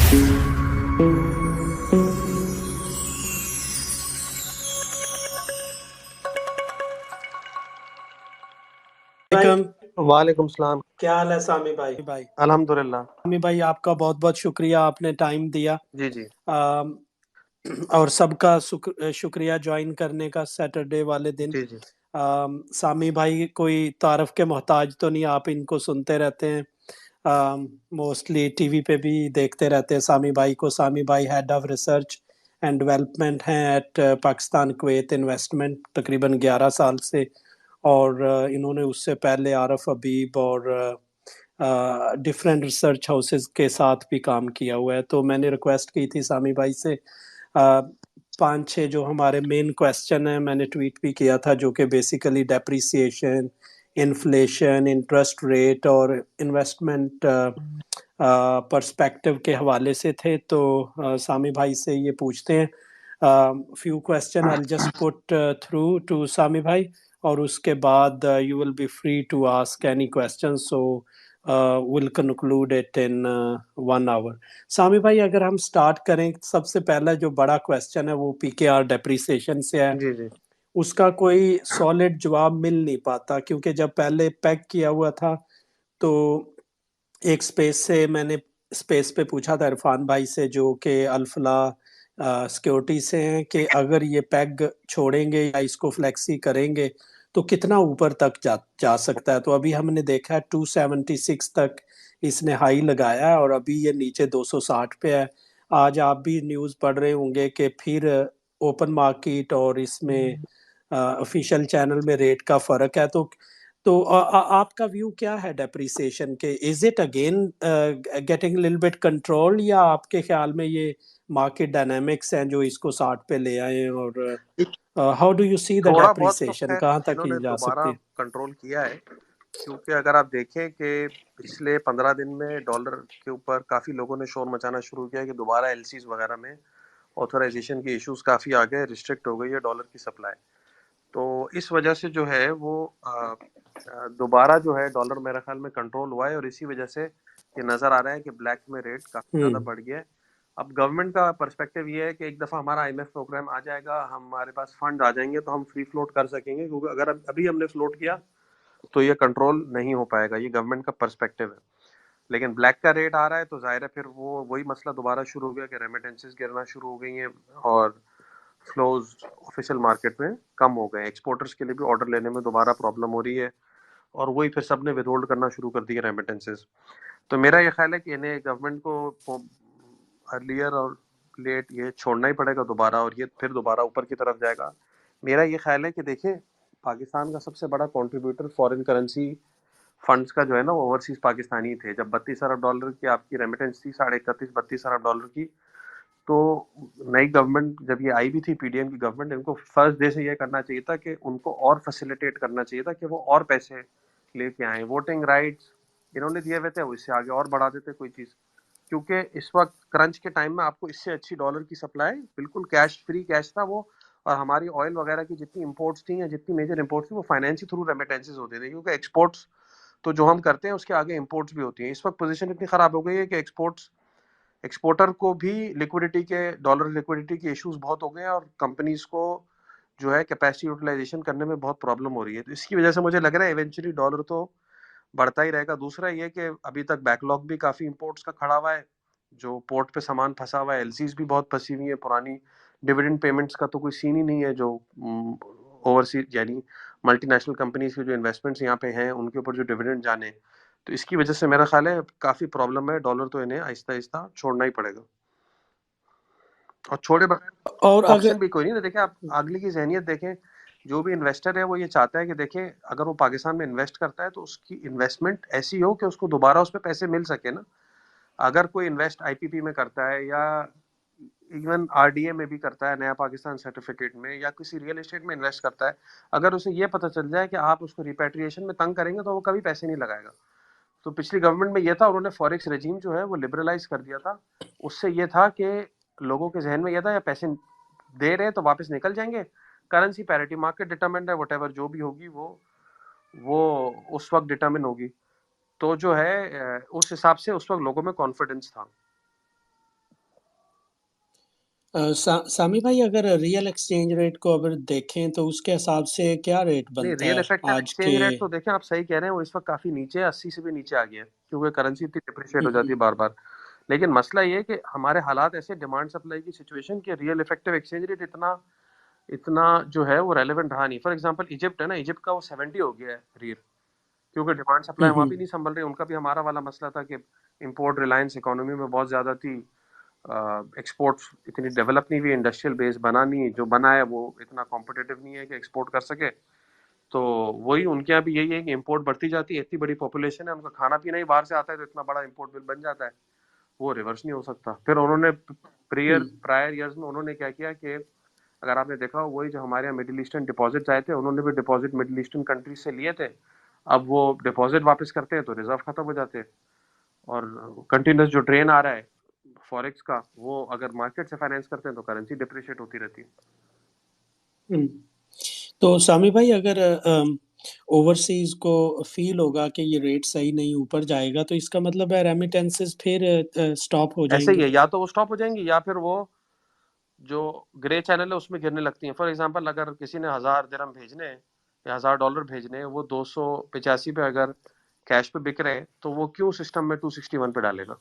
वालेकुम। वालेकुम सलाम। क्या हाल है सामी भाई? अल्हम्दुलिल्लाह। सामी भाई, आपका बहुत बहुत शुक्रिया, आपने टाइम दिया। जी जी। अम, और सबका शुक्रिया ज्वाइन करने का सैटरडे वाले दिन। जी जी। सामी भाई कोई तारफ के मोहताज तो नहीं, आप इनको सुनते रहते हैं, मोस्टली टीवी पे भी देखते रहते हैं सामी भाई को। सामी भाई head of research and development हैं एट पाकिस्तान कुवैत इन्वेस्टमेंट तकरीबन 11 साल से। और इन्होंने उससे पहले आरफ हबीब और डिफरेंट रिसर्च हाउसेस के साथ भी काम किया हुआ है। तो मैंने रिक्वेस्ट की थी सामी भाई से, पांच छः जो हमारे मेन क्वेश्चन है मैंने ट्वीट भी किया था, जो कि basically depreciation, inflation, interest rate और इन्वेस्टमेंट पर्सपेक्टिव के हवाले से थे। तो सामी भाई से ये पूछते हैं। Few question I just put through to Sami भाई, और उसके बाद you will be free to ask any question. So will conclude it in 1 hour. Sami भाई, अगर हम स्टार्ट करें, सबसे पहला जो बड़ा क्वेश्चन है वो पीकेआर डेप्रिसिएशन से है। जी जी। उसका कोई सॉलिड जवाब मिल नहीं पाता, क्योंकि जब पहले पैक किया हुआ था तो एक स्पेस से मैंने स्पेस पे पूछा था इरफान भाई से, जो कि अल्फला सिक्योरिटी से हैं, कि अगर ये पैग छोड़ेंगे या इसको फ्लेक्सी करेंगे तो कितना ऊपर तक जा सकता है। तो अभी हमने देखा है 276 तक इसने हाई लगाया है, और अभी ये नीचे 260 पे है। आज आप भी न्यूज़ पढ़ रहे होंगे कि फिर ओपन मार्केट और इसमें ऑफिशियल चैनल में रेट का फर्क है। तो आपका व्यू क्या है डेप्रिसिएशन के? Is it again getting little bit control, या आपके ख्याल में ये मार्केट डायनामिक्स हैं जो इसको 60 पे ले आए हैं? और how do you see the थोड़ा बहुत तो डेप्रिसिएशन, खैर कहाँ तक इन्होंने ये जा दोबारा सकती है? कंट्रोल किया है, क्योंकि अगर आप देखें कि पिछले 15 दिन में डॉलर के ऊपर काफी लोगों ने शोर मचाना शुरू किया कि दोबारा एलसीज वगैरह में ऑथराइजेशन के इश्यूज काफी आ गए, रिस्ट्रिक्ट हो गई है डॉलर की सप्लाई। तो इस वजह से जो है वो दोबारा जो है डॉलर मेरे ख्याल में कंट्रोल हुआ है, और इसी वजह से ये नजर आ रहा है कि ब्लैक में रेट काफी ज्यादा हम्म। बढ़ गया है। अब गवर्नमेंट का पर्सपेक्टिव ये है कि एक दफा हमारा आईएमएफ प्रोग्राम आ जाएगा, हमारे पास फंड आ जाएंगे तो हम फ्री फ्लोट कर सकेंगे, क्योंकि अगर अभी हमने फ्लोट किया तो ये कंट्रोल नहीं हो पाएगा। ये गवर्नमेंट का पर्सपेक्टिव है। लेकिन ब्लैक का रेट आ रहा है तो जाहिर है फिर वो वही मसला दोबारा शुरू हो गया कि रेमिटेंसेस गिरना शुरू हो गई हैं, और फ्लोज ऑफिशियल मार्केट में कम हो गए। एक्सपोर्टर्स के लिए भी ऑर्डर लेने में दोबारा प्रॉब्लम हो रही है, और वही फिर सबने विदहोल्ड करना शुरू कर दिया रेमिटेंसेस। तो मेरा ये ख्याल है कि इन्हें गवर्नमेंट को अर्लियर और लेट ये छोड़ना ही पड़ेगा दोबारा, और ये फिर दोबारा ऊपर की तरफ जाएगा। मेरा ये ख्याल है कि देखिए, पाकिस्तान का सबसे बड़ा कंट्रीब्यूटर फॉरेन करेंसी फंड्स का जो है ना, वो ओवरसीज पाकिस्तानी थे। जब 32 अरब डॉलर की आपकी रेमिटेंस थी, 31-32 अरब डॉलर की, तो नई गवर्नमेंट जब ये आई भी थी, पीडीएम की गवर्नमेंट, इनको फर्स्ट डे से ये करना चाहिए था कि उनको और फैसिलिटेट करना चाहिए था कि वो और पैसे लेके आए। वोटिंग राइट्स इन्होंने दिए हुए थे, वो इससे आगे और बढ़ा देते कोई चीज़, क्योंकि इस वक्त क्रंच के टाइम में आपको इससे अच्छी डॉलर की सप्लाई, बिल्कुल कैश फ्री कैश था वो। और हमारी ऑयल वगैरह की जितनी इंपोर्ट्स थी या जितनी मेजर इंपोर्ट्स थी, वो फाइनेंस ही थ्रू रेमिटेंसेज होते थे, क्योंकि एक्सपोर्ट्स तो जो हम करते हैं उसके आगे इंपोर्ट्स भी होती हैं। इस वक्त पोजीशन इतनी खराब हो गई है कि एक्सपोर्टर को भी लिक्विडिटी के, डॉलर लिक्विडिटी के इश्यूज बहुत हो गए हैं, और कंपनीज को जो है कैपेसिटी यूटिलाइजेशन करने में बहुत प्रॉब्लम हो रही है। तो इसकी वजह से मुझे लग रहा है इवेंचुअली डॉलर तो बढ़ता ही रहेगा। दूसरा ये कि अभी तक बैकलॉग भी काफी इंपोर्ट्स का खड़ा हुआ है, जो पोर्ट पे सामान फंसा हुआ है। एलसीज भी बहुत फंसी हुई है पुरानी। डिविडेंड पेमेंट्स का तो कोई सीन ही नहीं है, जो ओवरसीज यानी मल्टीनेशनल कंपनीज की जो इन्वेस्टमेंट्स यहाँ पे हैं उनके ऊपर जो डिविडेंड जाने। तो इसकी वजह से मेरा ख्याल है काफी प्रॉब्लम है, डॉलर तो इन्हें आहिस्ता आहिस्ता छोड़ना ही पड़ेगा, और छोड़े बगैर और अगर ऑप्शन भी कोई नहीं। तो देखें, आप अगली की जहनियत देखें, जो भी इन्वेस्टर है वो ये चाहता है कि देखें, अगर वो पाकिस्तान में इन्वेस्ट करता है तो उसकी इन्वेस्टमेंट ऐसी हो कि उसको दोबारा उस पर पैसे मिल सके ना। अगर कोई इन्वेस्ट आईपीपी में करता है, या इवन आरडीए में भी करता है, नया पाकिस्तान सर्टिफिकेट में, या किसी रियल एस्टेट में इन्वेस्ट करता है, अगर उसे ये पता चल जाए कि आप उसको रिपेट्रिएशन में तंग करेंगे तो वो कभी पैसे नहीं लगाएगा। तो पिछली गवर्नमेंट में ये था, उन्होंने फॉरेक्स रेजीम जो है वो लिबरलाइज कर दिया था। उससे ये था कि लोगों के जहन में ये था, या पैसे दे रहे हैं तो वापस निकल जाएंगे, करेंसी पैरिटी मार्केट डिटरमिन्ड है, वट जो भी होगी वो उस वक्त डिटरमिन होगी। तो जो है उस हिसाब से उस वक्त लोगों में कॉन्फिडेंस था। सामी भाई, अगर रियल एक्सचेंज रेट को अगर देखें तो उसके हिसाब से क्या रेट नहीं, बनता रियल है इफेक्टिव आज एक्सचेंज के? रेट तो देखें, आप सही कह रहे हैं, वो इस वक्त काफी नीचे है, 80 से भी नीचे आ गया है, क्योंकि करेंसी इतनी डिप्रिशिएट हो जाती हम्म। है बार बार। लेकिन मसला ये है कि हमारे हालात ऐसे, डिमांड सप्लाई की सिचुएशन, के रियल इफेक्टिव एक्सचेंज रेट इतना इतना जो है वो रेलेवेंट रहा नहीं। फॉर एग्जांपल इजिप्ट है ना, इजिप्ट का वो 70 हो गया है रियल, क्योंकि डिमांड सप्लाई वहाँ भी हम्म। नहीं संभल रही। उनका भी हमारा वाला मसला था कि इंपोर्ट रिलायंस इकोनॉमी में बहुत ज्यादा थी, एक्सपोर्ट्स इतनी डेवलप नहीं हुई, इंडस्ट्रियल बेस बना नहीं, जो बना है वो इतना कॉम्पिटिटिव नहीं है कि एक्सपोर्ट कर सके। तो वही उनके यहाँ भी यही है कि इंपोर्ट बढ़ती जाती है, इतनी बड़ी पॉपुलेशन है, उनका खाना पीना ही बाहर से आता है, तो इतना बड़ा इंपोर्ट बिल बन जाता है, वो रिवर्स नहीं हो सकता। फिर उन्होंने प्रियर हम्म। प्रायर ईयर्स में उन्होंने क्या किया कि अगर आपने देखा हो, वही जो हमारे यहाँ मिडिल ईस्टर्न डिपॉजिट आए थे, उन्होंने भी डिपॉजिट मिडिल ईस्टर्न कंट्रीज से लिए थे। अब वो डिपॉजिट वापस करते हैं तो रिजर्व खत्म हो जाते हैं, और कंटिन्यूस जो ड्रेन आ रहा है फॉरेक्स का, वो अगर मार्केट से फाइनेंस करते हैं तो करेंसी डिप्रिशिएट होती रहती है। हम्म। तो सामी भाई, अगर ओवरसीज को फील होगा कि ये रेट सही नहीं, ऊपर जाएगा, तो इसका मतलब है रेमिटेंसेस फिर स्टॉप हो ऐसे ही जाएंगे। है, या तो वो स्टॉप हो जाएंगी या फिर वो जो ग्रे चैनल है उसमें गिरने लगती हैं। फॉर एग्जांपल अगर किसी ने 1000 दिरहम भेजने हैं या $1000 भेजने हैं, वो 285 पे अगर कैश पे बिक रहे हैं, तो वो क्यों सिस्टम में 261 पे डालेगा?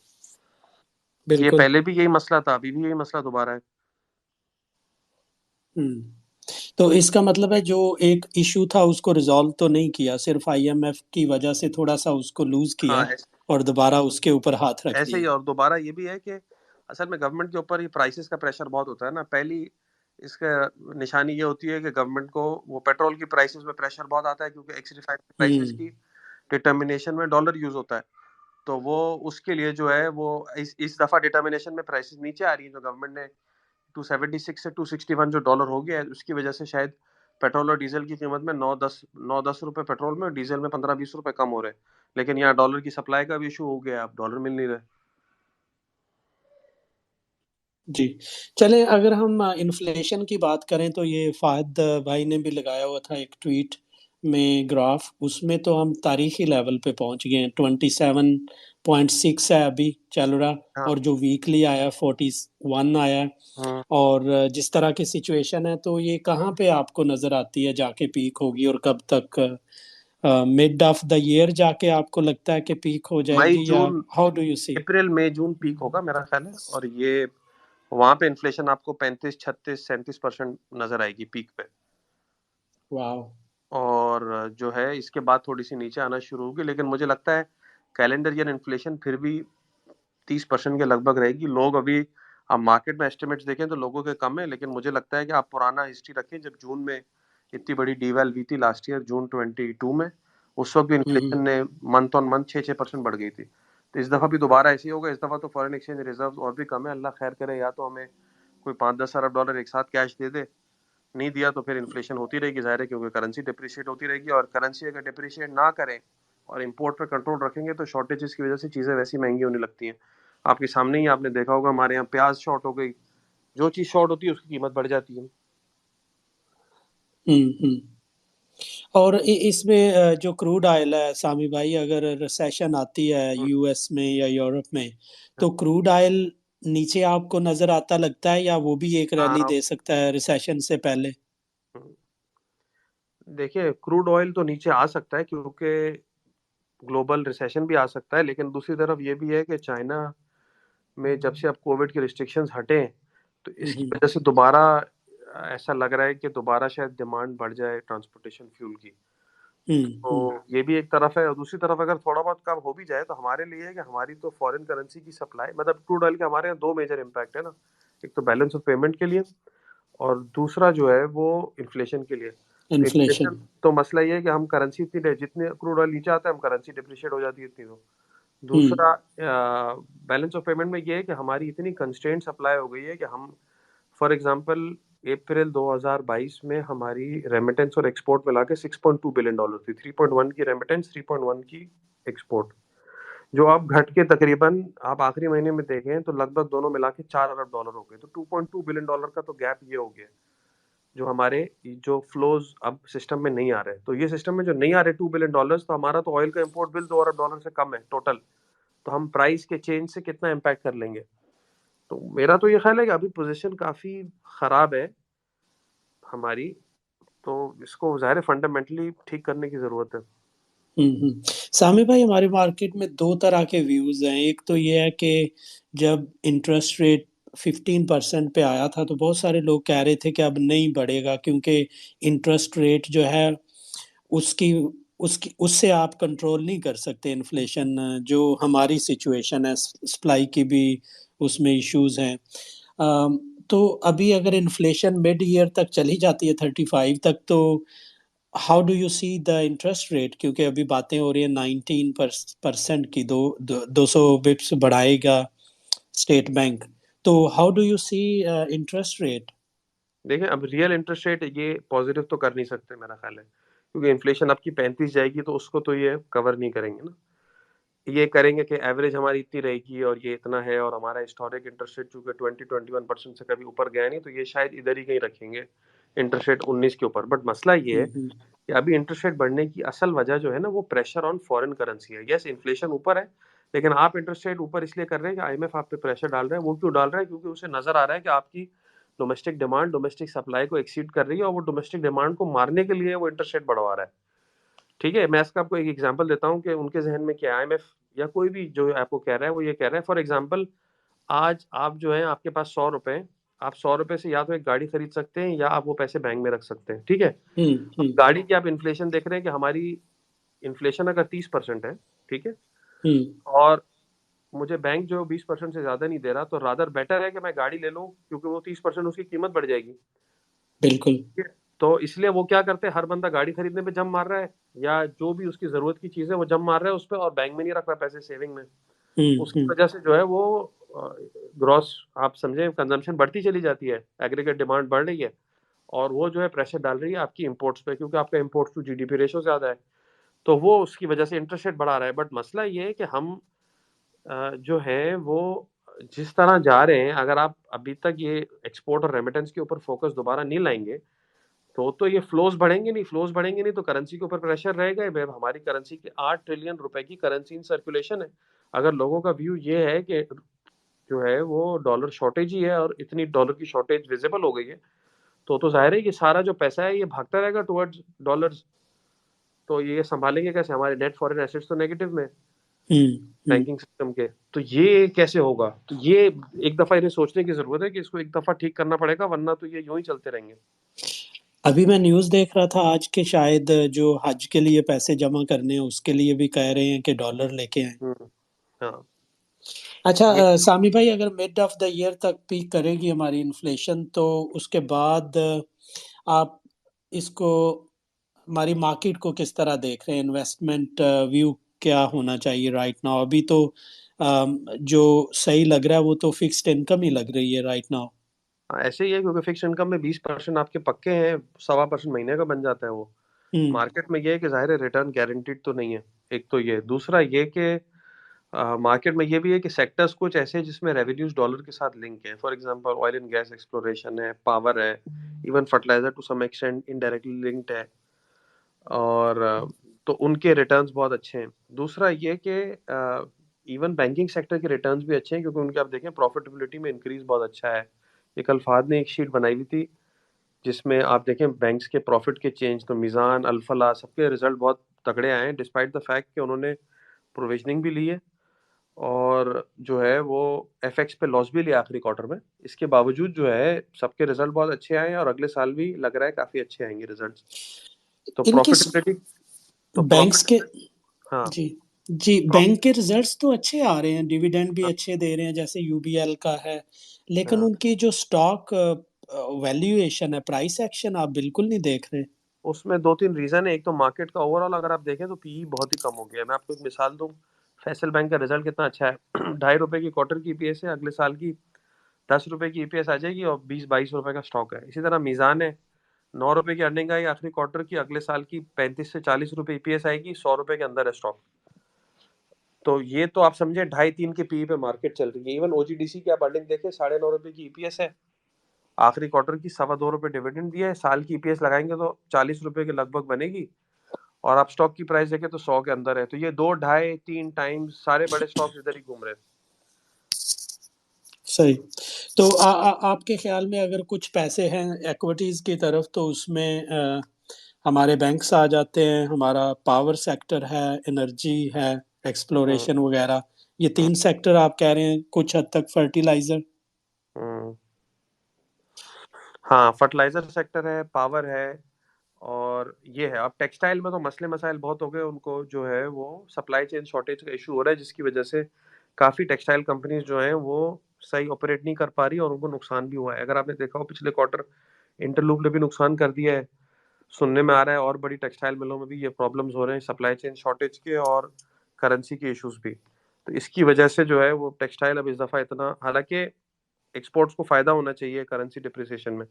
ये बिल्कुल। पहले भी यही मसला था, अभी भी यही मसला दोबारा है। तो इसका मतलब है जो एक इशू था उसको रिजॉल्व तो नहीं किया, सिर्फ आईएमएफ की वजह से थोड़ा सा उसको लूज हाँ, किया और दोबारा उसके ऊपर हाथ रख ऐसे ही। दिया। और दोबारा ये भी है कि असल में गवर्नमेंट के ऊपर ही प्राइसेस का प्रेशर बहुत होता है ना। पहली इसका निशानी ये होती है कि गवर्नमेंट को वो पेट्रोल की प्राइसेस में प्रेशर बहुत आता है, क्योंकि एक्स रिफाइनरी प्राइसेस हम्म। की डिटर्मिनेशन में डॉलर यूज होता है। तो वो उसके लिए जो है वो इस दफा डिटर्मिनेशन में प्राइसेस नीचे आ रही है, जो गवर्नमेंट ने 276 से 261 जो डॉलर हो गया है, उसकी वजह से शायद पेट्रोल और डीजल की कीमत में 9-10 रुपए पेट्रोल में, डीजल में 15-20 रुपए कम हो रहे हैं। लेकिन यहाँ डॉलर की सप्लाई का भी इशू हो गया, अब डॉलर मिल नहीं रहे। जी। चलें, अगर हम इन्फ्लेशन की बात करें तो ये फाहद भाई ने भी लगाया हुआ था एक ट्वीट में ग्राफ, उसमें तो हम तारीखी लेवल पे पहुंच गए हैं। 27.6 है अभी चल रहा, हाँ। और जो वीकली आया 41 आया है। हम्म। और जिस तरह की सिचुएशन है, तो ये कहाँ पे आपको नजर आती है जाके पीक होगी, और कब तक? मिड ऑफ द ईयर जाके आपको लगता है कि पीक हो मई जाएगी, या जून हाउ डू यू सी? अप्रैल मई जून पीक होगा मेरा ख्याल है, और ये वहां पे इन्फ्लेशन आपको 35 36 37% नजर आएगी पीक पे। वाह। और जो है इसके बाद थोड़ी सी नीचे आना शुरू होगी, लेकिन मुझे लगता है कैलेंडर ईयर इन्फ्लेशन फिर भी 30% के लगभग रहेगी। लोग अभी, आप मार्केट में एस्टिमेट्स देखें तो लोगों के कम है, लेकिन मुझे लगता है कि आप पुराना हिस्ट्री रखें, जब जून में इतनी बड़ी डीवैल हुई थी लास्ट ईयर जून 22 में, उस वक्त भी इन्फ्लेशन हम्म। ने मंथ ऑन मंथ 6-6% बढ़ गई थी। तो इस दफा भी दोबारा ऐसे ही होगा। इस दफा तो फॉरेन एक्सचेंज रिजर्व और भी कम है, अल्लाह खैर करे, या तो हमें कोई 5-10 अरब डॉलर एक साथ कैश दे दे, नहीं दिया तो फिर इन्फ्लेशन होती रहेगी, जाहिर है, क्योंकि करेंसी डिप्रिशिएट होती रहेगी। और करेंसी अगर डिप्रिशिएट ना करें और इंपोर्ट पे कंट्रोल रखेंगे, तो शॉर्टेजेस की वजह से चीज़ें वैसी महंगी होने लगती हैं। आपके सामने ही आपने देखा होगा, हमारे यहाँ प्याज शॉर्ट हो गई, जो चीज़ शॉर्ट होती है उसकी कीमत बढ़ जाती है। हम्म। और इसमें जो क्रूड ऑयल है सामी भाई, अगर रिसेशन आती है यूएस में या यूरोप में, तो क्रूड ऑयल नीचे आपको नजर आता लगता है, या वो भी एक रैली हाँ। दे सकता है रिसेशन से पहले? देखिए, क्रूड ऑयल तो नीचे आ सकता है, क्योंकि ग्लोबल रिसेशन भी आ सकता है, लेकिन दूसरी तरफ ये भी है कि चाइना में जब से अब कोविड के रिस्ट्रिक्शंस हटे हैं, तो इसकी हम्म। वजह से दोबारा ऐसा लग रहा है कि दोबारा शायद डिमांड बढ़ जाए ट्रांसपोर्टेशन फ्यूल की। तो हम्म। ये भी एक तरफ है, और दूसरी तरफ अगर थोड़ा बहुत कम हो भी जाए, तो हमारे लिए है कि हमारी तो फॉरेन करेंसी की सप्लाई, मतलब क्रूड ऑयल के हमारे यहाँ दो मेजर इम्पैक्ट है ना। एक तो बैलेंस ऑफ पेमेंट के लिए, और दूसरा जो है वो इन्फ्लेशन के लिए। तो इन्फ्लेशन। इन्फ्लेशन, तो मसला ये है कि हम करेंसी इतनी, जितने क्रूड ऑयल नीचे आता है हम करेंसी डिप्रिशिएट हो जाती है इतनी। तो हम्म। दूसरा बैलेंस ऑफ पेमेंट में ये है कि हमारी इतनी कंस्ट्रेंट सप्लाई हो गई है कि हम, फॉर एग्जांपल, अप्रैल 2022 में हमारी रेमिटेंस और एक्सपोर्ट मिला के $6.2 बिलियन थी। 3.1 की रेमिटेंस, 3.1 की एक्सपोर्ट, जो अब घट के तकरीबन, आप आखिरी महीने में देखें तो लगभग दोनों मिला के $4 अरब हो गए। तो $2.2 बिलियन का तो गैप ये हो गया, जो हमारे जो फ्लोज अब सिस्टम में नहीं आ रहे। तो ये सिस्टम में जो नहीं आ रहे $2 बिलियन, तो हमारा तो ऑयल का इंपोर्ट बिल $2 अरब से कम है टोटल। तो हम प्राइस के चेंज से कितना इम्पैक्ट कर लेंगे? तो मेरा तो ये ख्याल है कि अभी पोजीशन काफी खराब है हमारी, तो इसको ज़ाहिर है फंडामेंटली ठीक करने की ज़रूरत है। सामी भाई, हमारे मार्केट में दो तरह के व्यूज हैं। एक तो ये है कि जब इंटरेस्ट रेट 15% पे आया था तो बहुत सारे लोग कह रहे थे कि अब नहीं बढ़ेगा, क्योंकि इंटरेस्ट रेट जो है उसकी उसकी उससे आप कंट्रोल नहीं कर सकते इन्फ्लेशन। जो हमारी सिचुएशन है, सप्लाई की भी उसमें इश्यूज हैं। तो अभी अगर इन्फ्लेशन मिड ईयर तक चली जाती है 35 तक, तो how do you see the interest rate? क्योंकि अभी बातें हो रही है 19% की, 200 बिप्स बढ़ाएगा स्टेट बैंक। तो how do you see interest rate? देखें, अब रियल इंटरेस्ट रेट ये पॉजिटिव तो कर नहीं सकते मेरा ख्याल है, क्योंकि इन्फ्लेशन आपकी 35 जाएगी तो उसको तो ये कवर नहीं करेंगे ना। ये करेंगे कि एवरेज हमारी इतनी रहेगी और ये इतना है, और हमारा हिस्टोरिक इंटरेस्ट रेट चूंकि 20-21% से कभी ऊपर गया नहीं, तो ये शायद इधर ही कहीं रखेंगे इंटरेस्ट रेट 19 के ऊपर। बट मसला ये है हम्म। कि अभी इंटरेस्ट रेट बढ़ने की असल वजह जो है ना, वो प्रेशर ऑन फॉरेन करेंसी है। यस, इन्फ्लेशन ऊपर है, लेकिन आप इंटरेस्ट रेट ऊपर इसलिए कर रहे हैं कि आईएमएफ आप पे प्रेशर डाल रहा है। वो क्यों डाल रहा है? क्योंकि उसे नजर आ रहा है कि आपकी डोमेस्टिक डिमांड डोमेस्टिक सप्लाई को एक्सीड कर रही है, और वो डोमेस्टिक डिमांड को मारने के लिए वो इंटरेस्ट रेट बढ़वा रहा है। ठीक है, मैं इसका आपको एक एग्जांपल देता हूँ कि उनके जहन में क्या है। आईएमएफ या कोई भी जो आपको कह रहा है, वो ये कह रहा है, फॉर एग्जांपल, आज आप जो है आपके पास 100 रुपए हैं, आप 100 रुपए से या तो एक गाड़ी खरीद सकते हैं या आप वो पैसे बैंक में रख सकते हैं। ठीक है, अब हम्म। गाड़ी की आप इन्फ्लेशन देख रहे हैं कि हमारी इन्फ्लेशन अगर 30% है, ठीक है, हम्म। और मुझे बैंक जो 20% से ज्यादा नहीं दे रहा, तो रादर बेटर है कि मैं गाड़ी ले लूं, क्योंकि वो 30% उसकी कीमत बढ़ जाएगी। बिल्कुल। ठीक है? तो इसलिए वो क्या करते हैं, हर बंदा गाड़ी खरीदने पे जम मार रहा है, या जो भी उसकी जरूरत की चीज है वो जम मार रहा है उस पर, और बैंक में नहीं रख रहा पैसे सेविंग में। उसकी हम्म। वजह से जो है वो ग्रॉस, आप समझे, कंजम्पशन बढ़ती चली जाती है, एग्रीगेट डिमांड बढ़ रही है, और वो जो है प्रेशर डाल रही है आपकी इंपोर्ट्स पे, क्योंकि आपका इंपोर्ट्स टू जीडीपी रेशो ज्यादा है, तो वो उसकी वजह से इंटरेस्ट रेट बढ़ा रहा है। बट मसला ये है कि हम जो है वो जिस तरह जा रहे हैं, अगर आप अभी तक ये एक्सपोर्ट और रेमिटेंस के ऊपर फोकस दोबारा नहीं लाएंगे, तो ये फ्लोज बढ़ेंगे नहीं। फ्लोज बढ़ेंगे नहीं तो करेंसी के ऊपर प्रेशर रहेगा ही। भाई, हमारी करेंसी की 8 ट्रिलियन रुपए की करेंसी इन सर्कुलेशन है। अगर लोगों का व्यू ये है कि जो है वो डॉलर शॉर्टेज ही है, और इतनी डॉलर की शॉर्टेज विजिबल हो गई है, तो जाहिर है कि सारा जो पैसा है ये भागता रहेगा टुवर्ड्स डॉलर्स। तो ये संभालेंगे कैसे? हमारे नेट फॉरेन एसेट्स तो नेगेटिव में हम्म। बैंकिंग सिस्टम के, तो ये कैसे होगा? तो ये एक दफा इन्हें सोचने की जरूरत है कि इसको एक दफा ठीक करना पड़ेगा, वरना तो ये यूं ही चलते रहेंगे। अभी मैं न्यूज़ देख रहा था आज के, शायद जो हज के लिए पैसे जमा करने हैं उसके लिए भी कह रहे हैं कि डॉलर लेके आए। हाँ, अच्छा, ये सामी भाई, अगर मिड ऑफ द ईयर तक पीक करेगी हमारी इन्फ्लेशन, तो उसके बाद आप इसको, हमारी मार्केट को किस तरह देख रहे हैं? इन्वेस्टमेंट व्यू क्या होना चाहिए राइट नाउ? अभी तो जो सही लग रहा है वो तो फिक्स्ड इनकम ही लग रही है राइट नाउ। ऐसे ही है, क्योंकि फिक्स इनकम में 20% आपके पक्के हैं, 1.25% महीने का बन जाता है वो। हम्म। मार्केट में ये है कि जाहिर है रिटर्न गारंटीड तो नहीं है। एक तो ये, दूसरा ये कि मार्केट में ये भी है कि सेक्टर्स कुछ ऐसे हैं जिसमें रेवेन्यूज डॉलर के साथ लिंक है। For example, oil and gas exploration है, पावर है, even fertilizer to some extent indirectly linked है, और तो उनके रिटर्न्स बहुत अच्छे हैं। दूसरा ये कि इवन बैंकिंग सेक्टर के रिटर्न्स भी अच्छे हैं, क्योंकि उनके आप देखें प्रॉफिटेबिलिटी में इंक्रीज बहुत अच्छा है। ये कल फाद ने एक शीट बनाई हुई थी, जिसमें आप देखें बैंक्स के प्रॉफिट के चेंज, तो मिजान, अल्फला, सबके रिजल्ट बहुत तगड़े आए हैं, डिस्पाइट द फैक्ट कि उन्होंने प्रोविजनिंग भी ली है, और जो है वो एफएक्स पे लॉस भी लिया आखिरी क्वार्टर में। इसके बावजूद जो है सबके रिजल्ट बहुत अच्छे आए हैं, और अगले साल भी लग रहा है काफी अच्छे आएंगे रिजल्ट्स। तो इनके प्रॉफिटेबिलिटी, तो बैंक्स के, प्रॉफिट, हाँ, जी जी, बैंक प्रॉफिट, के रिजल्ट्स तो अच्छे आ रहे हैं, डिविडेंड भी अच्छे दे रहे हैं जैसे यूबीएल का है। लेकिन हाँ, उनकी जो स्टॉक वैल्यूएशन है, प्राइस एक्शन आप बिल्कुल नहीं देख रहे। उसमें दो तीन रीजन है। एक तो मार्केट का ओवरऑल अगर आप देखें तो पीई बहुत ही कम हो गया है। मैं आपको एक मिसाल दूं, फैसल बैंक का रिजल्ट कितना अच्छा है, 2.5 रुपए की क्वार्टर की ईपीएस है, अगले साल की 10 रुपए की ईपीएस आ जाएगी, और 20-22 रुपए का स्टॉक है। इसी तरह मीजान है, 9 रुपए की अर्निंग आई आखिरी क्वार्टर की, अगले साल की 35 से 40 रुपए ईपीएस आएगी, 100 रुपए के अंदर है स्टॉक। तो ये तो आप समझे 2.5-3 के पीई पे मार्केट चल रही है। इवन ओजीडीसी की आप अर्निंग देखें, 9.5 रुपए की ईपीएस है, आखिरी क्वार्टर की 2.25 रुपए डिविडेंड दिया है, साल की ईपीएस लगाएंगे तो 40 रुपए के लगभग बनेगी, और आप स्टॉक की प्राइस देखें तो 100 के अंदर है। तो ये 2, 2.5, 3 टाइम्स सारे बड़े स्टॉक्स इधर ही घूम रहे हैं। सही। तो आपके ख्याल में अगर कुछ पैसे हैं इक्विटीज की तरफ तो उसमें हमारे बैंक्स आ जाते हैं, हमारा पावर सेक्टर है, एनर्जी है, हम्म एक्सप्लोरेशन वगैरह, ये हम्म 3 सेक्टर आप कह रहे हैं, कुछ हद तक फर्टिलाइजर। हम्म। हाँ, फर्टिलाइजर सेक्टर है, पावर है, और ये है। अब टेक्सटाइल में तो मसले मसाइल बहुत हो गए, उनको जो है वो सप्लाई चेन शॉर्टेज का इशू हो रहा है, जिसकी वजह से काफी टेक्सटाइल कंपनीज जो हैं वो सही ऑपरेट नहीं कर पा रही, और उनको नुकसान भी हुआ है। अगर आपने देखा हो पिछले क्वार्टर इंटरलूप ने भी नुकसान कर दिया है, सुनने में आ रहा है, और बड़ी टेक्सटाइल मिलों में भी ये प्रॉब्लम्स हो रहे हैं, सप्लाई चेन शॉर्टेज के और करेंसी के इश्यूज भी। तो इसकी वजह से जो है वो टेक्सटाइल अब इस दफा इतना, हालांकि एक्सपोर्ट्स को फायदा होना चाहिए करेंसी डिप्रिसिएशन में,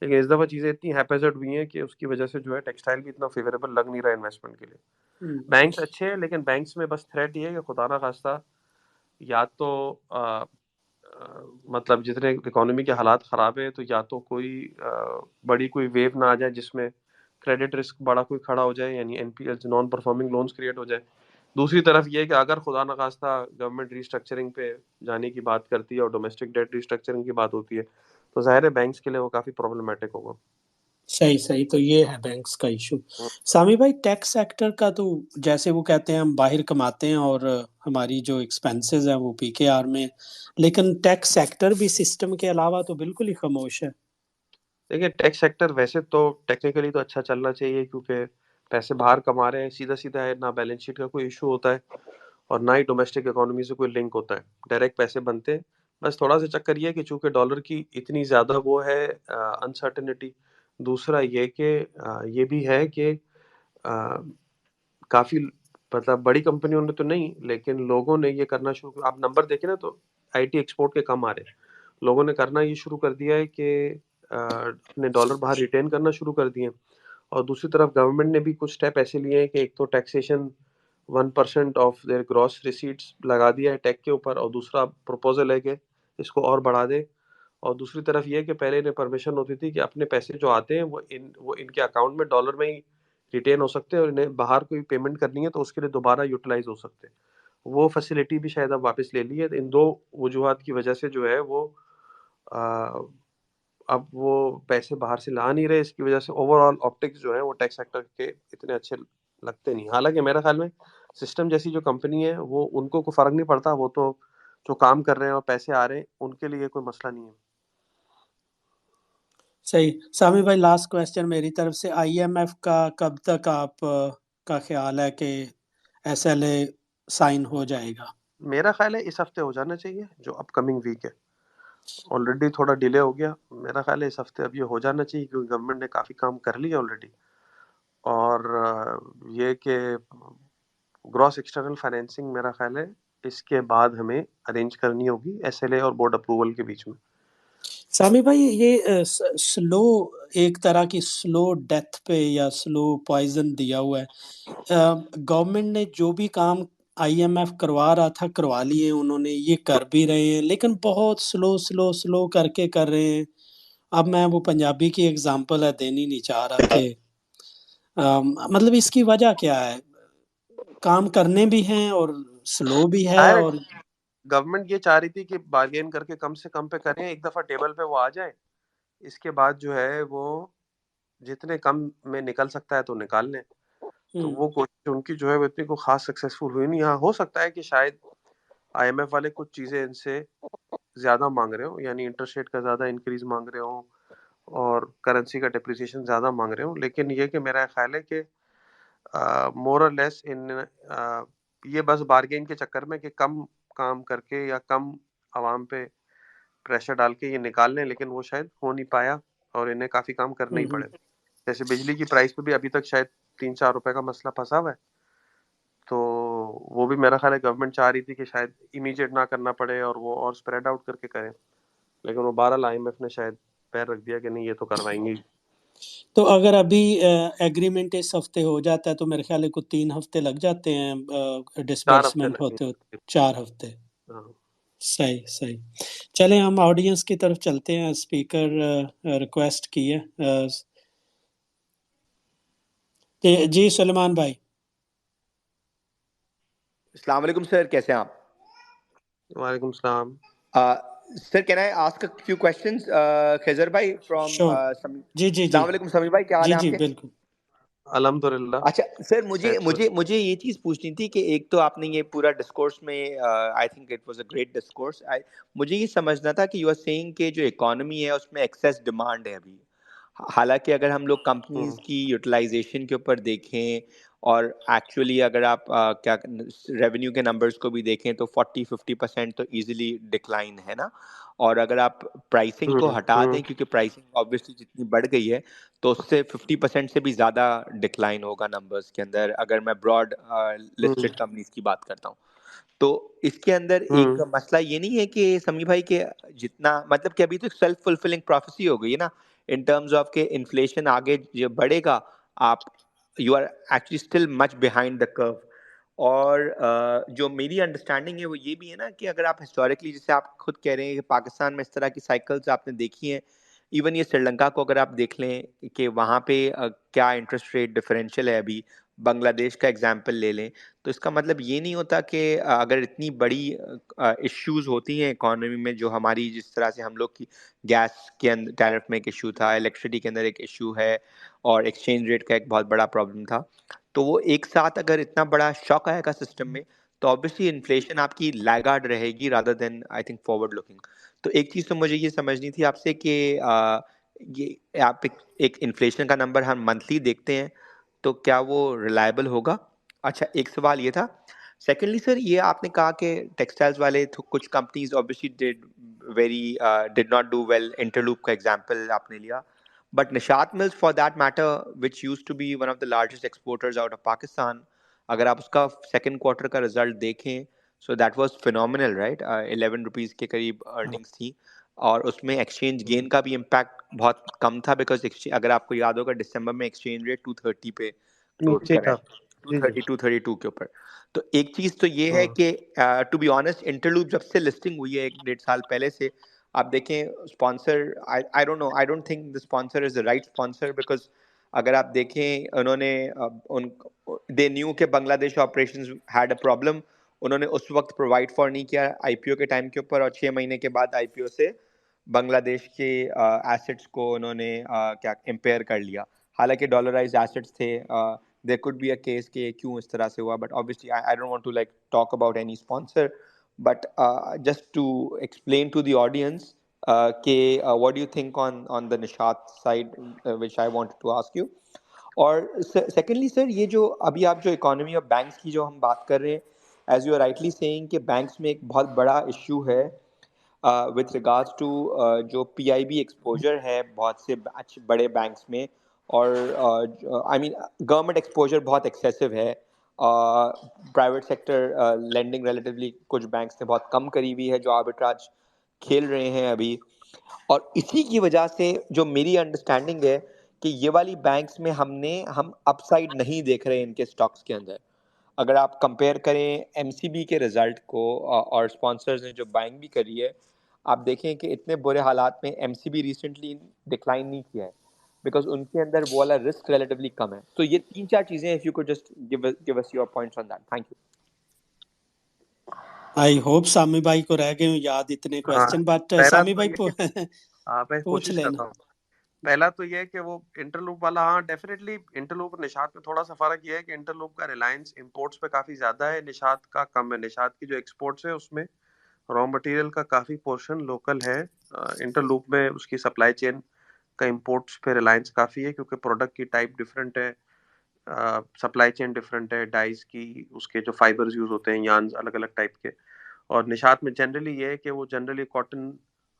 लेकिन इस दफा चीजें इतनी हैपेजर्ड हुई हैं कि उसकी वजह से जो है टेक्सटाइल भी इतना फेवरेबल लग नहीं रहा इन्वेस्टमेंट के लिए। हम्म। बैंक्स अच्छे हैं, लेकिन बैंक्स में बस थ्रेट ये है कि खुदा ना खास्ता या तो मतलब जितने इकोनॉमी के हालात खराब है, तो या तो कोई बड़ी कोई वेव ना आ जाए जिसमें क्रेडिट रिस्क बड़ा कोई खड़ा हो जाए, यानी NPL non performing loans create हो जाए। दूसरी तरफ ये है कि अगर खुदा न खास्ता गवर्नमेंट रिस्ट्रक्चरिंग पे जाने की बात करती है और डोमेस्टिक डेट रिस्ट्रक्चरिंग की बात होती है, तो जाहिर है बैंक्स के लिए वो काफी प्रॉब्लमेटिक होगा। सही सही, तो ये है बैंक्स का इशू। सामी भाई, टैक्स सेक्टर का तो जैसे वो कहते हैं हम बाहर कमाते हैं और हमारी जो एक्सपेंसेस हैं वो पीकेआर में, लेकिन टैक्स सेक्टर भी सिस्टम के अलावा तो बिल्कुल ही खामोश है। देखिए, टैक्स सेक्टर वैसे तो टेक्निकली तो अच्छा चलना चाहिए, क्योंकि पैसे बाहर कमा रहे हैं, सीधा सीधा है, ना बैलेंस शीट का कोई इशू होता है और ना ही डोमेस्टिक इकोनॉमी से कोई लिंक होता है, डायरेक्ट पैसे बनते हैं। बस थोड़ा सा चक्कर ये है कि चूंकि डॉलर की इतनी ज्यादा वो है अनसर्टेनिटी, दूसरा ये कि ये भी है कि काफी, मतलब बड़ी कंपनियों ने तो नहीं, लेकिन लोगों ने ये करना शुरू, आप नंबर देखें ना तो आईटी एक्सपोर्ट के कम आ रहे हैं। लोगों ने करना ये शुरू कर दिया है कि अपने डॉलर बाहर रिटेन करना शुरू कर दिए हैं। और दूसरी तरफ गवर्नमेंट ने भी कुछ स्टेप ऐसे लिए हैं कि एक तो taxation 1% of their gross receipts लगा दिया है टैक्स के ऊपर, और दूसरा प्रपोजल है कि इसको और बढ़ा दे। और दूसरी तरफ ये है कि पहले इन्हें परमिशन होती थी कि अपने पैसे जो आते हैं वो इनके अकाउंट में डॉलर में ही रिटेन हो सकते हैं, और इन्हें बाहर कोई पेमेंट करनी है तो उसके लिए दोबारा यूटिलाइज हो सकते हैं। वो फैसिलिटी भी शायद अब वापस ले ली है। इन दो वजूहात की वजह से जो है वो अ, अब वो पैसे बाहर से ला नहीं रहे, इसकी वजह से ओवरऑल ऑप्टिक्स जो है वो टैक्स सेक्टर के इतने अच्छे लगते नहीं। हालांकि मेरा ख्याल में सिस्टम जैसी जो कंपनी है वो, उनको कोई फर्क नहीं पड़ता, वो तो जो काम कर रहे हैं और पैसे आ रहे हैं उनके लिए कोई मसला नहीं है। सही। सामी भाई, लास्ट क्वेश्चन मेरी तरफ से, आईएमएफ का कब तक आप का ख्याल है कि एसएलए साइन हो जाएगा? मेरा ख्याल है इस हफ्ते हो जाना चाहिए, जो अपकमिंग वीक है। ऑलरेडी थोड़ा डिले हो गया, मेरा ख्याल है इस हफ्ते अब ये हो जाना चाहिए, क्योंकि गवर्नमेंट ने काफ़ी काम कर लिया ऑलरेडी। और ये कि ग्रॉस एक्सटर्नल फाइनेंसिंग मेरा ख्याल है इसके बाद हमें अरेंज करनी होगी एसएलए और बोर्ड अप्रूवल के बीच में। सामी भाई, ये स्लो, एक तरह की स्लो डेथ पे या स्लो पॉइजन दिया हुआ है। गवर्नमेंट ने जो भी काम आईएमएफ करवा रहा था करवा लिए उन्होंने, ये कर भी रहे हैं, लेकिन बहुत स्लो स्लो स्लो करके कर रहे हैं। अब मैं वो पंजाबी की एग्जांपल है देनी नहीं चाह रहा कि मतलब इसकी वजह क्या है? काम करने भी हैं और स्लो भी है शायद और गवर्नमेंट ये चाह रही थी कि बार्गेन करके कम से कम पे करें, एक दफा टेबल पे वो आ जाए, इसके बाद जो है वो जितने कम में निकल सकता है तो निकाल लें। तो हम्म वो कोशिश उनकी जो है वो इतनी को खास सक्सेसफुल हुई नहीं। हाँ, हो सकता है कि शायद आईएमएफ वाले कुछ चीजें इनसे ज्यादा मांग रहे हो, यानी इंटरेस्ट रेट का ज्यादा इंक्रीज मांग रहे हो और करेंसी का डिप्रिसिएशन ज्यादा मांग रहे हो, लेकिन ये कि मेरा ख्याल है कि मोर और लेस इन ये बस बार्गेन के चक्कर में कि कम काम करके या कम आवाम पे प्रेशर डाल के ये निकाल लें, लेकिन वो शायद हो नहीं पाया और इन्हें काफी काम करने ही हम्म। पड़े। जैसे बिजली की प्राइस पे भी अभी तक शायद 3-4 रुपए का मसला फंसा हुआ है। तो वो भी मेरा ख्याल है गवर्नमेंट चाह रही थी कि शायद इमीडिएट ना करना पड़े और वो और स्प्रेड आउट करके करें, लेकिन वो बहरहाल आईएमएफ ने शायद पैर रख दिया कि नहीं, ये तो करवाएंगे ही। तो अगर अभी एग्रीमेंट इस हफ्ते हो जाता है तो मेरे ख्याल है कुछ 3 हफ्ते लग जाते हैं 4 हफ्ते डिसबर्समेंट होते होते। लगेंगे। 4 हफ्ते। हाँ। सही सही। चलें हम ऑडियंस की तरफ चलते हैं। स्पीकर रिक्वेस्ट की है जी सलमान भाई। अस्सलाम वालेकुम सर, कैसे हैं आप? वालेकुम सलाम। Sir, can I ask a few questions? Khizar bhai from sure. Sami. जी जी जी। Assalamu alaikum Sami bhai, क्या हाल जी है जी आपके? बिल्कुल। अल्हम्दुलिल्लाह। अच्छा सर, मुझे सेहत मुझे सर। मुझे ये चीज़ पूछनी थी कि एक तो आपने ये पूरा डिस्कोर्स में, I think it was a great discourse. मुझे ये समझना था कि यू आर सेइंग कि जो इकोनॉमी है उसमें एक्सेस डिमांड है अभी। हालांकि अगर हम लोग कंपनीज की यूटिलाइजेशन के ऊपर देखें और एक्चुअली अगर आप क्या रेवेन्यू के नंबर्स को भी देखें तो 40-50% तो इजीली डिक्लाइन है ना। और अगर आप प्राइसिंग को हटा दें, क्योंकि प्राइसिंग ऑब्वियसली जितनी बढ़ गई है तो उससे 50% से भी ज़्यादा डिक्लाइन होगा नंबर्स के अंदर, अगर मैं ब्रॉड लिस्टेड कंपनीज की बात करता हूँ। तो इसके अंदर एक मसला ये नहीं है कि समी भाई के जितना मतलब कि अभी तो सेल्फ फुलफिलिंग प्रोफेसी हो गई है ना, इन टर्म्स ऑफ के इन्फ्लेशन आगे जो बढ़ेगा, आप you are actually still much behind the curve. और जो मेरी अंडरस्टैंडिंग है वो ये भी है ना कि अगर आप हिस्टोरिकली, जैसे आप खुद कह रहे हैं कि पाकिस्तान में इस तरह की साइकिल्स आपने देखी हैं, इवन ये श्रीलंका को अगर आप देख लें कि वहाँ पे क्या इंटरेस्ट रेट डिफरेंशियल है अभी, बांग्लादेश का एग्जाम्पल ले लें, तो इसका मतलब ये नहीं होता कि अगर इतनी बड़ी इश्यूज होती हैं इकोनॉमी में, जो हमारी जिस तरह से हम लोग की गैस के अंदर टैरिफ में एक इशू था, इलेक्ट्रिसिटी के अंदर एक इशू है, और एक्सचेंज रेट का एक बहुत बड़ा प्रॉब्लम था, तो वो एक साथ अगर इतना बड़ा शॉक आएगा सिस्टम में, तो ऑब्वियसली इन्फ्लेशन आपकी लैगार्ड रहेगी rather than I think forward looking. तो एक चीज़ तो मुझे ये समझनी थी आपसे कि ये आप एक इन्फ्लेशन का नंबर हम मंथली देखते हैं, तो क्या वो रिलायबल होगा? अच्छा, एक सवाल ये था। सेकेंडली सर, ये आपने कहा कि टेक्सटाइल्स वाले कुछ companies obviously did not do well, Interloop का एग्जांपल आपने लिया, but Nishat Mills for that matter which used to be one of the largest exporters out of Pakistan, अगर आप उसका सेकेंड क्वार्टर का रिजल्ट देखें, so that was phenomenal right, 11 rupees के करीब अर्निंग्स थी, और उसमें एक्सचेंज गेन का भी इम्पैक्ट बहुत कम था, बिकॉज अगर आपको याद होगा दिसंबर में एक्सचेंज रेट 230 पे क्लोज नीचे करा था। है, जी जी। 232 के ऊपर। तो एक चीज तो ये है कि टू बी ऑनेस्ट, इंटरलूप जब से लिस्टिंग हुई है 1-1.5 साल पहले से, आप देखें sponsor, I don't know, I don't think the sponsor is the right sponsor, because अगर आप देखें उन्होंने उन दे न्यू के Bangladesh operations had a problem, उन्होंने उस वक्त प्रोवाइड फॉर नहीं किया आईपीओ के टाइम के ऊपर, और 6 महीने के बाद आईपीओ से बांग्लादेश के एसेट्स को उन्होंने क्या इम्पेयर कर लिया, हालांकि डॉलराइज्ड एसेट्स थे। There could be a case कि क्यों इस तरह से हुआ, but obviously I don't want to like talk about any sponsor, but just to explain to the audience कि what do you think on the Nishat side, which I wanted to ask you. और secondly sir, ये जो अभी आप जो economy of banks की जो हम बात कर रहे हैं, as you are rightly saying कि बैंक्स में एक बहुत बड़ा इशू है विथ रिगार्ड्स टू जो पीआईबी एक्सपोजर है बहुत से बड़े बैंक्स में, और आई मीन गवर्नमेंट एक्सपोजर बहुत एक्सेसिव है, प्राइवेट सेक्टर लेंडिंग रिलेटिवली कुछ बैंक्स ने बहुत कम करी हुई है जो आर्बिट्राज खेल रहे हैं अभी। और इसी की वजह से जो मेरी अंडरस्टैंडिंग है कि ये वाली बैंक्स में हम अपसाइड नहीं देख रहे हैं इनके स्टॉक्स के अंदर। अगर आप कंपेयर करें एमसीबी के रिजल्ट को और स्पॉन्सर्स ने जो बाइंग भी करी है, आप देखें कि इतने बुरे हालात में एमसीबी रिसेंटली डिक्लाइन नहीं किया है, बिकॉज उनके अंदर वो वाला रिस्क रिलेटिवली कम है। तो ये 3-4 चीजें, if you could just give us your points on that, thank you. I hope Sami भाई को रह गए हो याद इतने हाँ, क्वेश्चन, बट पहला सामी तो भाई ये मैं पूछ कोशिश लेना। करता हूँ। पहला तो ये है कि वो इंटरलूप वाला, हाँ डेफिनेटली इंटरलूप और निशात में थोड़ा सा फर्क ये है कि इंटरलूप का रिलायंस इंपोर्ट्स पे काफी ज्यादा है, निशात का कम है। निशात की जो एक्सपोर्ट्स है उसमें रॉ मटेरियल का काफी पोर्शन लोकल है। इंटरलूप में उसकी सप्लाई चेन का इंपोर्ट्स पे रिलायंस काफी है, क्योंकि प्रोडक्ट की टाइप डिफरेंट है, सप्लाई चेन डिफरेंट है, डाइस की, उसके जो फाइबर्स यूज होते हैं, यार्न्स अलग अलग टाइप के। और निशात में जनरली ये है कि वो जनरली कॉटन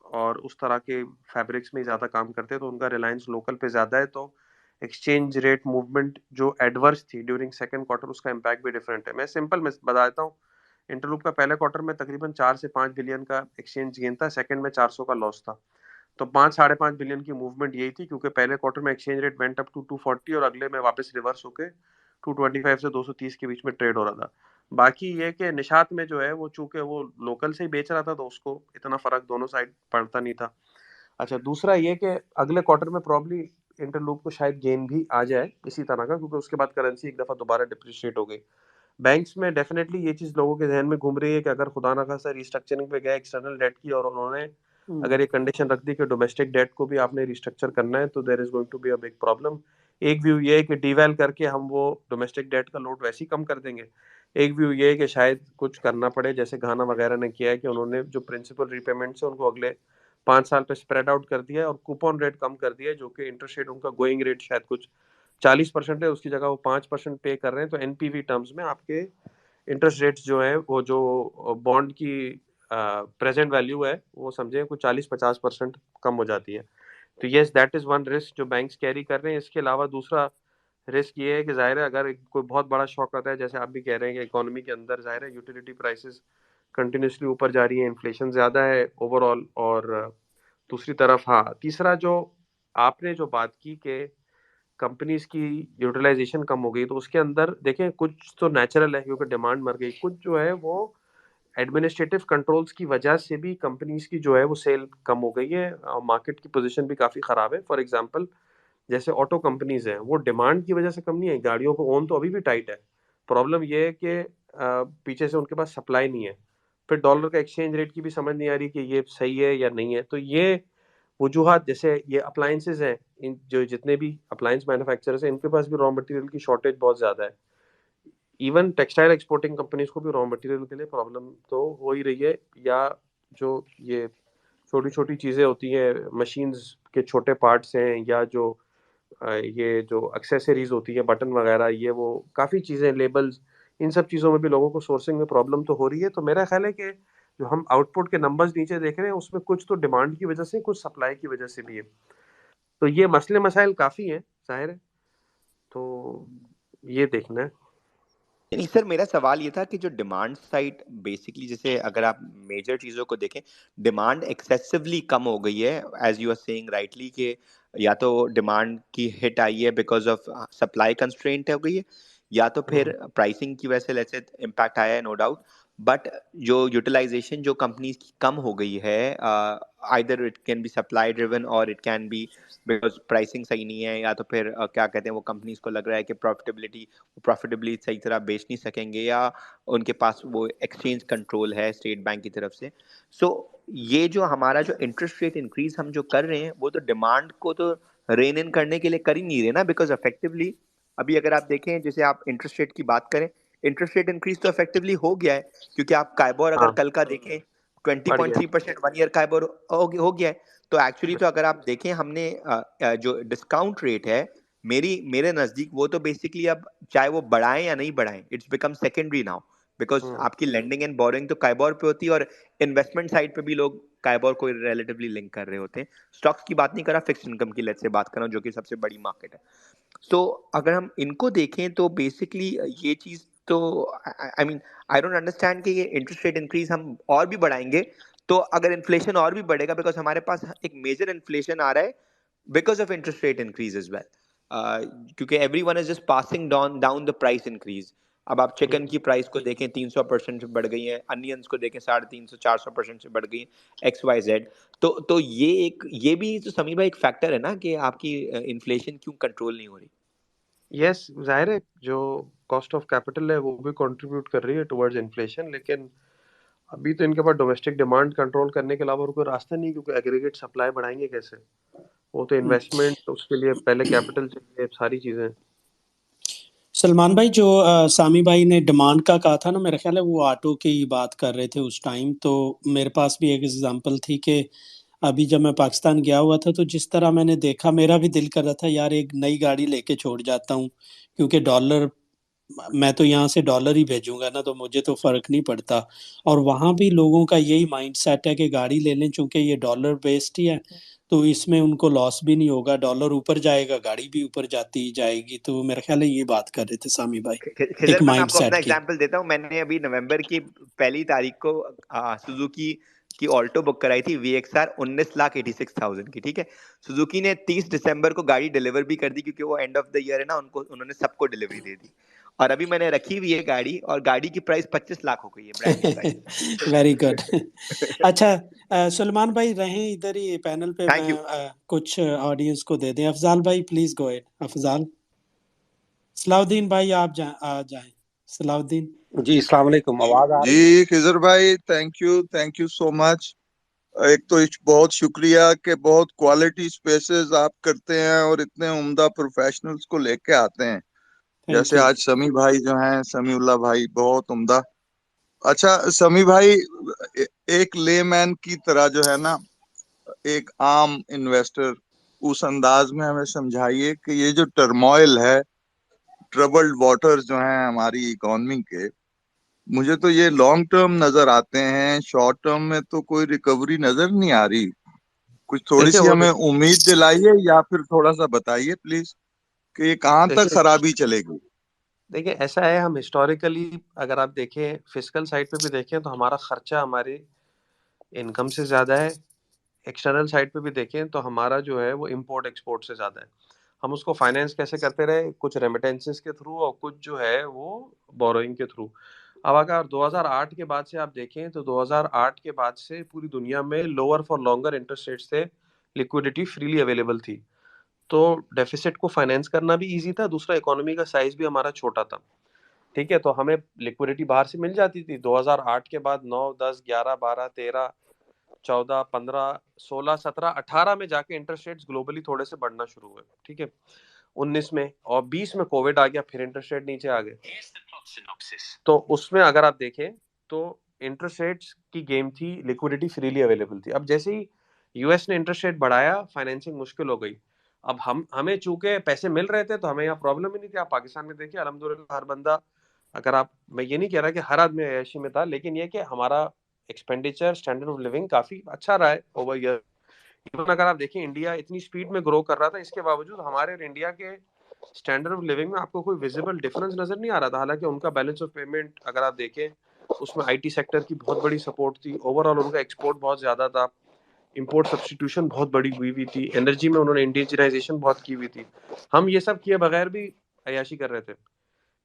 और उस तरह के फैब्रिक्स में ज़्यादा काम करते हैं, तो उनका रिलायंस लोकल पे ज़्यादा है। तो एक्सचेंज रेट मूवमेंट जो एडवर्स थी ड्यूरिंग सेकंड क्वार्टर, उसका इम्पैक्ट भी डिफरेंट है। मैं बता देता हूँ। इंटरलूप का पहले क्वार्टर में तकरीबन 4 से 5 बिलियन का एक्सचेंज गेन था, सेकंड में 400 का लॉस था। तो 5-5.5 बिलियन की मूवमेंट यही थी, क्योंकि पहले क्वार्टर में exchange rate went up to 240 और अगले में वापस रिवर्स होके 225 से 230 के बीच में ट्रेड हो रहा था। बाकी ये कि निशात में जो है वो चूंकि वो लोकल से ही बेच रहा था, तो उसको इतना फर्क दोनों साइड पड़ता नहीं था। अच्छा, दूसरा ये कि अगले क्वार्टर में प्रॉब्ली इंटरलूप को शायद गेन भी आ जाए इसी तरह का, क्योंकि उसके बाद करेंसी एक दफा दोबारा डिप्रिशिएट हो गई। बैंक्स में डेफिनेटली ये चीज लोगों के जहन में घूम रही है कि अगर खुदा ना खास्ता रिस्ट्रक्चरिंग पे गए एक्सटर्नल डेट की और उन्होंने अगर ये कंडीशन रख दी कि डोमेस्टिक डेट को भी आपने रिस्ट्रक्चर करना है, तो there is going to be a big problem. एक व्यू ये है कि डीवैल करके हम वो डोमेस्टिक डेट का लोड वैसे ही कम कर देंगे। एक व्यू ये है कि शायद कुछ करना पड़े, जैसे घाना वगैरह ने किया है कि उन्होंने जो प्रिंसिपल रिपेमेंट्स है उनको अगले 5 साल पे स्प्रेड आउट कर दिया है और कूपन रेट कम कर दिया है, जो कि इंटरेस्ट रेट उनका गोइंग रेट शायद कुछ 40% है, उसकी जगह वो 5% पे कर रहे हैं। तो एनपीवी टर्म्स में आपके इंटरेस्ट रेट्स जो है वो जो बॉन्ड की प्रेजेंट वैल्यू है वो समझे कुछ 40-50% कम हो जाती है। तो yes, that is one risk जो बैंक्स कैरी कर रहे हैं। इसके अलावा दूसरा रिस्क ये है कि जाहिर है अगर कोई बहुत बड़ा शॉक आता है, जैसे आप भी कह रहे हैं कि इकोनॉमी के अंदर जाहिर है यूटिलिटी प्राइसेस कंटिन्यूसली ऊपर जा रही है, इन्फ्लेशन ज्यादा है ओवरऑल। और दूसरी तरफ हाँ, तीसरा जो आपने जो बात की कि कंपनीज की यूटिलाइजेशन कम हो गई, तो उसके अंदर देखें कुछ तो नेचुरल है क्योंकि डिमांड मर गई, कुछ जो है वो एडमिनिस्ट्रेटिव कंट्रोल्स की वजह से भी कंपनीज की जो है वो सेल कम हो गई है, मार्केट की पोजीशन भी काफी खराब है। फॉर एग्जांपल जैसे ऑटो कंपनीज हैं, वो डिमांड की वजह से कम नहीं है, गाड़ियों को ओन तो अभी भी टाइट है। प्रॉब्लम ये है कि पीछे से उनके पास सप्लाई नहीं है। फिर डॉलर का एक्सचेंज रेट की भी समझ नहीं आ रही कि ये सही है या नहीं है। तो ये वजूहात, जैसे ये अप्लायंसेज हैं, इन जो जितने भी अप्लायंस मैन्युफैक्चरर्स हैं इनके पास भी रॉ मटेरियल की शॉर्टेज बहुत ज्यादा है। इवन टेक्सटाइल एक्सपोर्टिंग कंपनीज को भी रॉ मटेरियल के लिए प्रॉब्लम तो हो ही रही है। या जो ये छोटी छोटी चीजें होती हैं, मशीन्स के छोटे पार्ट्स हैं, या जो ये जो एक्सेसरीज होती है बटन वगैरह, ये वो काफ़ी चीज़ें, लेबल्स, इन सब चीज़ों में भी लोगों को सोर्सिंग में प्रॉब्लम तो हो रही है। तो मेरा ख्याल है कि जो हम आउटपुट के नंबर्स नीचे देख रहे हैं उसमें कुछ तो डिमांड की वजह से, कुछ सप्लाई की वजह से भी है। तो ये मसले मसाइल काफ़ी हैं, जाहिर है। तो ये देखना है। नहीं सर, मेरा सवाल ये था कि जो डिमांड साइड बेसिकली, जैसे अगर आप मेजर चीज़ों को देखें, डिमांड एक्सेसिवली कम हो गई है as you are saying rightly, कि या तो डिमांड की हिट आई है बिकॉज ऑफ सप्लाई कंस्ट्रेंट हो गई है, या तो फिर प्राइसिंग की वजह से लेट्स से इम्पैक्ट आया है, नो डाउट। बट जो यूटिलाइजेशन जो कंपनीज की कम हो गई है, either it can be supply driven or it can be because pricing सही नहीं है, या तो फिर क्या कहते हैं, वो कंपनीज को लग रहा है कि प्रॉफिटेबली सही तरह बेच नहीं सकेंगे, या उनके पास वो एक्सचेंज कंट्रोल है स्टेट बैंक की तरफ से। सो ये जो हमारा जो इंटरेस्ट रेट इंक्रीज हम जो कर रहे हैं, वो तो डिमांड को तो रेन इन करने के लिए कर ही नहीं रहे ना, बिकॉज इफेक्टिवली अभी अगर आप देखें, जैसे आप इंटरेस्ट रेट की बात करें, इंटरेस्ट रेट इंक्रीज तो इफेक्टिवली हो गया है, क्योंकि आप काइबोर अगर हाँ, कल का देखें, बढ़ गया। 20.3% 1 ईयर काइबोर हो गया है। तो एक्चुअली तो अगर आप देखें, हमने जो डिस्काउंट रेट है, मेरे नजदीक वो तो बेसिकली अब चाहे वो बढ़ाएं या नहीं बढ़ाएं, it's become secondary now, because आपकी लेंडिंग एंड बोरिंग तो काइबोर पे होती है, और इन्वेस्टमेंट साइड पे भी लोग काइबोर को रिलेटिवली लिंक कर रहे होते हैं। स्टॉक्स की बात नहीं कर रहा, फिक्स इनकम की लेट्स से बात कर रहा हूं, जो कि सबसे बड़ी मार्केट है। तो अगर हम इनको देखें तो बेसिकली ये चीज तो I mean I don't understand कि ये इंटरेस्ट रेट इंक्रीज हम और भी बढ़ाएंगे, तो अगर इन्फ्लेशन और भी बढ़ेगा, बिकॉज हमारे पास एक मेजर इन्फ्लेशन आ रहा है because of interest rate increase as well, क्योंकि everyone is just passing down the price increase. अब आप चिकन की प्राइस को देखें, 300% से बढ़ गई है, अनियंस को देखें 350-400% से बढ़ गई है, XYZ। तो ये भी तो समी भाई एक फैक्टर है ना, कि आपकी इन्फ्लेशन क्यों कंट्रोल नहीं हो रही। यस, जाहिर है जो कॉस्ट ऑफ कैपिटल है वो भी कंट्रीब्यूट कर रही है टुवर्ड्स इन्फ्लेशन, लेकिन अभी तो इनके पास डोमेस्टिक डिमांड कंट्रोल करने के अलावा और कोई रास्ता नहीं, क्योंकि एग्रीगेट सप्लाई बढ़ाएंगे कैसे? वो तो इन्वेस्टमेंट, उसके लिए पहले कैपिटल चाहिए, सारी चीजें। सलमान भाई, जो सामी भाई ने डिमांड का कहा था ना, मेरा ख्याल है वो ऑटो की बात कर रहे थे उस टाइम। तो मेरे पास भी एक एग्जांपल थी कि अभी जब मैं पाकिस्तान गया हुआ था तो जिस तरह मैंने देखा, मेरा भी दिल कर रहा था यार एक नई गाड़ी लेके छोड़ जाता हूँ, क्योंकि डॉलर, मैं तो यहाँ से डॉलर ही भेजूंगा ना, तो मुझे तो फर्क नहीं पड़ता। और वहाँ भी लोगों का यही माइंड सेट है कि गाड़ी ले लें, चूंकि ये डॉलर बेस्ड ही है, तो इसमें उनको लॉस भी नहीं होगा, डॉलर ऊपर जाएगा, गाड़ी भी ऊपर जाती जाएगी। तो मेरा ख्याल है ये बात कर रहे थे सामी भाई, एक खिजर, मैं माइंड आपको अपना सेट की। एग्जांपल देता हूँ। मैंने अभी नवंबर की 1 तारीख को सुजुकी की ऑल्टो बुक कराई थी, VXR 19,86,000 की, ठीक है। सुजुकी ने 30 दिसंबर को गाड़ी डिलीवर भी कर दी, क्योंकि वो एंड ऑफ द ईयर है ना, उन्होंने सबको डिलीवरी दे दी। और अभी मैंने रखी हुई है गाड़ी, और गाड़ी की प्राइस 25 लाख हो गई है, brand new very good. Price. अच्छा, सलमान भाई रहें इधर ही पैनल पे, थैंक मैं यू। कुछ ऑडियंस को दे दें। अफजाल भाई please go ahead. Afzal, Salahuddin भाई आप आ जाएं। सलाउद्दीन। जी अस्सलाम वालेकुम, आवाज आ रही है? जी खिजर भाई, थैंक यू सो मच। एक तो बहुत शुक्रिया कि बहुत क्वालिटी स्पेसेस आप करते हैं और इतने उम्दा प्रोफेशनल्स को लेके आते हैं। थैंक जैसे यू। आज समी भाई जो हैं, समीउल्लाह भाई, बहुत उम्दा। अच्छा समी भाई, एक लेमैन की तरह जो है ना, एक आम इन्वेस्टर, उस अंदाज में हमें समझाइए कि ये जो टर्मोइल है, ट्रबल्ड वाटर्स जो हैं हमारी इकोनॉमी के, मुझे तो ये लॉन्ग टर्म नजर आते हैं, शॉर्ट टर्म में तो कोई रिकवरी नजर नहीं आ रही। कुछ थोड़ी देखिए सी वो हमें उम्मीद दिलाइए या फिर थोड़ा सा बताइए प्लीज कि ये कहाँ तक देखिए खराबी चलेगी। देखिए ऐसा है, हम हिस्टोरिकली अगर आप देखें, फिजिकल साइड पे भी देखें तो हमारा खर्चा हमारी इनकम से ज़्यादा है। एक्सटर्नल साइड पे भी देखें तो हमारा जो है वो इम्पोर्ट एक्सपोर्ट से ज़्यादा है। हम उसको फाइनेंस कैसे करते रहे, कुछ रेमिटेंसेस के थ्रू और कुछ जो है वो बोरोइंग के थ्रू। अब अगर 2008 के बाद से आप देखें तो 2008 के बाद से पूरी दुनिया में lower for longer interest rates थे, लिक्विडिटी फ्रीली अवेलेबल थी, तो डेफिसिट को फाइनेंस करना भी इजी था। दूसरा, इकोनॉमी का साइज भी हमारा छोटा था, ठीक है, तो हमें लिक्विडिटी बाहर से मिल जाती थी। 2008 के बाद 9 10 11 12 13 14 15 16 17 18 में जाके इंटरेस्ट रेट्स ग्लोबली थोड़े से बढ़ना शुरू हुए, ठीक है। 19 में और 20 में कोविड आ गया, फिर इंटरेस्ट रेट नीचे आ गए। तो उसमें अगर आप देखें तो इंटरेस्ट रेट्स की गेम थी, लिक्विडिटी फ्रीली अवेलेबल थी। अब जैसे ही यूएस ने इंटरेस्ट रेट बढ़ाया, फाइनेंसिंग मुश्किल हो गई। अब हमें चूंकि पैसे मिल रहे थे तो हमें यहाँ प्रॉब्लम ही नहीं थी। आप पाकिस्तान में देखिए, अल्हम्दुलिल्लाह हर बंदा, अगर आप, मैं ये नहीं कह रहा कि हर आदमी ऐशी में था, लेकिन ये कि हमारा एक्सपेंडिचर, स्टैंडर्ड ऑफ लिविंग काफी अच्छा रहा है ओवर ईयर। इवन अगर आप देखें, इंडिया इतनी स्पीड में ग्रो कर रहा था, इसके बावजूद हमारे और इंडिया के स्टैंडर्ड ऑफ लिविंग में आपको कोई विजिबल डिफरेंस नजर नहीं आ रहा था। हालांकि उनका बैलेंस ऑफ पेमेंट अगर आप देखें, उसमें आईटी सेक्टर की बहुत बड़ी सपोर्ट थी, ओवरऑल उनका एक्सपोर्ट बहुत ज्यादा था, इंपोर्ट सब्सटीट्यूशन बहुत बड़ी हुई हुई थी, एनर्जी में उन्होंने इंडिजिनाइजेशन बहुत की हुई थी। हम ये सब किए बगैर भी अयाशी कर रहे थे।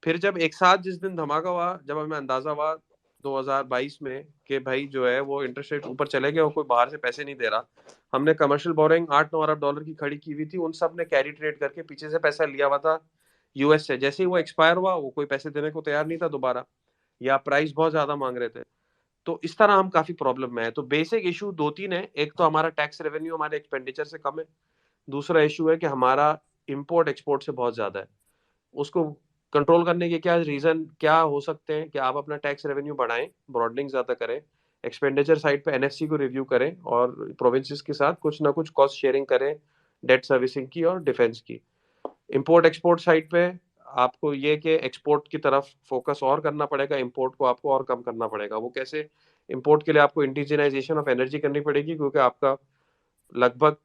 फिर जब एक साथ जिस दिन धमाका हुआ, जब हमें अंदाजा हुआ 2022 में कि भाई जो है वो इंटरेस्ट रेट ऊपर चले गए और कोई बाहर से पैसे नहीं दे रहा, हमने कमर्शियल बोरिंग 8-9 अरब डॉलर की खड़ी की हुई थी, उन सब ने कैरी ट्रेड करके पीछे से पैसा लिया हुआ था यूएस से। जैसे ही वो एक्सपायर हुआ, वो कोई पैसे देने को तैयार नहीं था दोबारा, या प्राइस बहुत ज्यादा मांग रहे थे। तो इस तरह हम काफी प्रॉब्लम में है। तो बेसिक इशू दो तीन है। एक तो हमारा टैक्स रेवेन्यू हमारे एक्सपेंडिचर से कम है। दूसरा इशू है कि हमारा इम्पोर्ट एक्सपोर्ट से बहुत ज्यादा है। उसको कंट्रोल करने के क्या रीजन क्या हो सकते हैं कि आप अपना टैक्स रेवेन्यू बढ़ाएं, ब्रॉडनिंग ज्यादा करें, एक्सपेंडिचर साइड पे एनएफसी को रिव्यू करें और प्रोविंसेस के साथ कुछ ना कुछ कॉस्ट शेयरिंग करें, डेट सर्विसिंग की और डिफेंस की। इंपोर्ट एक्सपोर्ट साइड पे आपको ये कि एक्सपोर्ट की तरफ फोकस और करना पड़ेगा, इंपोर्ट को आपको और कम करना पड़ेगा। वो कैसे? इंपोर्ट के लिए आपको इंडिजिनाइजेशन ऑफ एनर्जी करनी पड़ेगी, क्योंकि आपका लगभग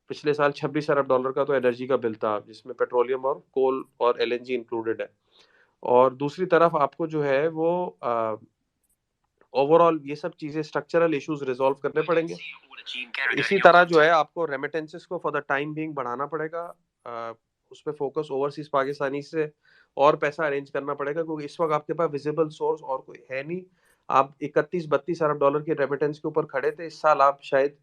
पिछले साल 26 अरब डॉलर का तो एनर्जी का बिल था, जिसमें पेट्रोलियम और कोल और एलएनजी इंक्लूडेड है। और दूसरी तरफ आपको जो है वो ओवरऑल ये सब चीजें, स्ट्रक्चरल इश्यूज रिजॉल्व करने पड़ेंगे। इसी तरह जो है आपको रेमिटेंसेस को फॉर द टाइम बीइंग बढ़ाना पड़ेगा, उस पर फोकस ओवरसीज पाकिस्तानी से और पैसा अरेंज करना पड़ेगा, क्योंकि इस वक्त आपके पास विजिबल सोर्स और कोई है नहीं। आप 31-32 अरब डॉलर के रेमिटेंस के ऊपर खड़े थे, इस साल आप शायद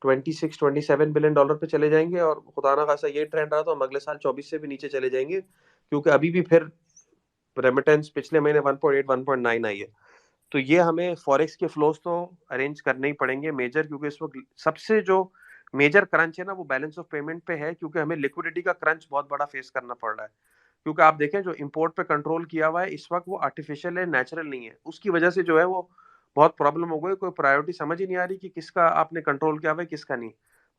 26-27 बिलियन डॉलर पे चले जाएंगे, और खुदा ना खासा ये ट्रेंड रहा तो हम अगले साल 24 से भी नीचे चले जाएंगे, क्योंकि अभी भी फिर रेमिटेंस पिछले महीने 1.8-1.9 आई है। तो ये हमें फॉरेक्स के फ्लोज तो अरेंज करने ही पड़ेंगे मेजर, क्योंकि इस वक्त सबसे जो मेजर क्रंच है ना, वो बैलेंस ऑफ पेमेंट पे है, क्योंकि हमें लिक्विडिटी का क्रंच बहुत बड़ा फेस करना पड़ रहा है। क्योंकि आप देखें, जो इंपोर्ट पे कंट्रोल किया हुआ है इस वक्त, वो आर्टिफिशियल है, नेचुरल नहीं है। उसकी वजह से जो है वो बहुत प्रॉब्लम हो गई। कोई प्रायोरिटी समझ ही नहीं आ रही कि किसका आपने कंट्रोल किया हुआ है, किसका नहीं।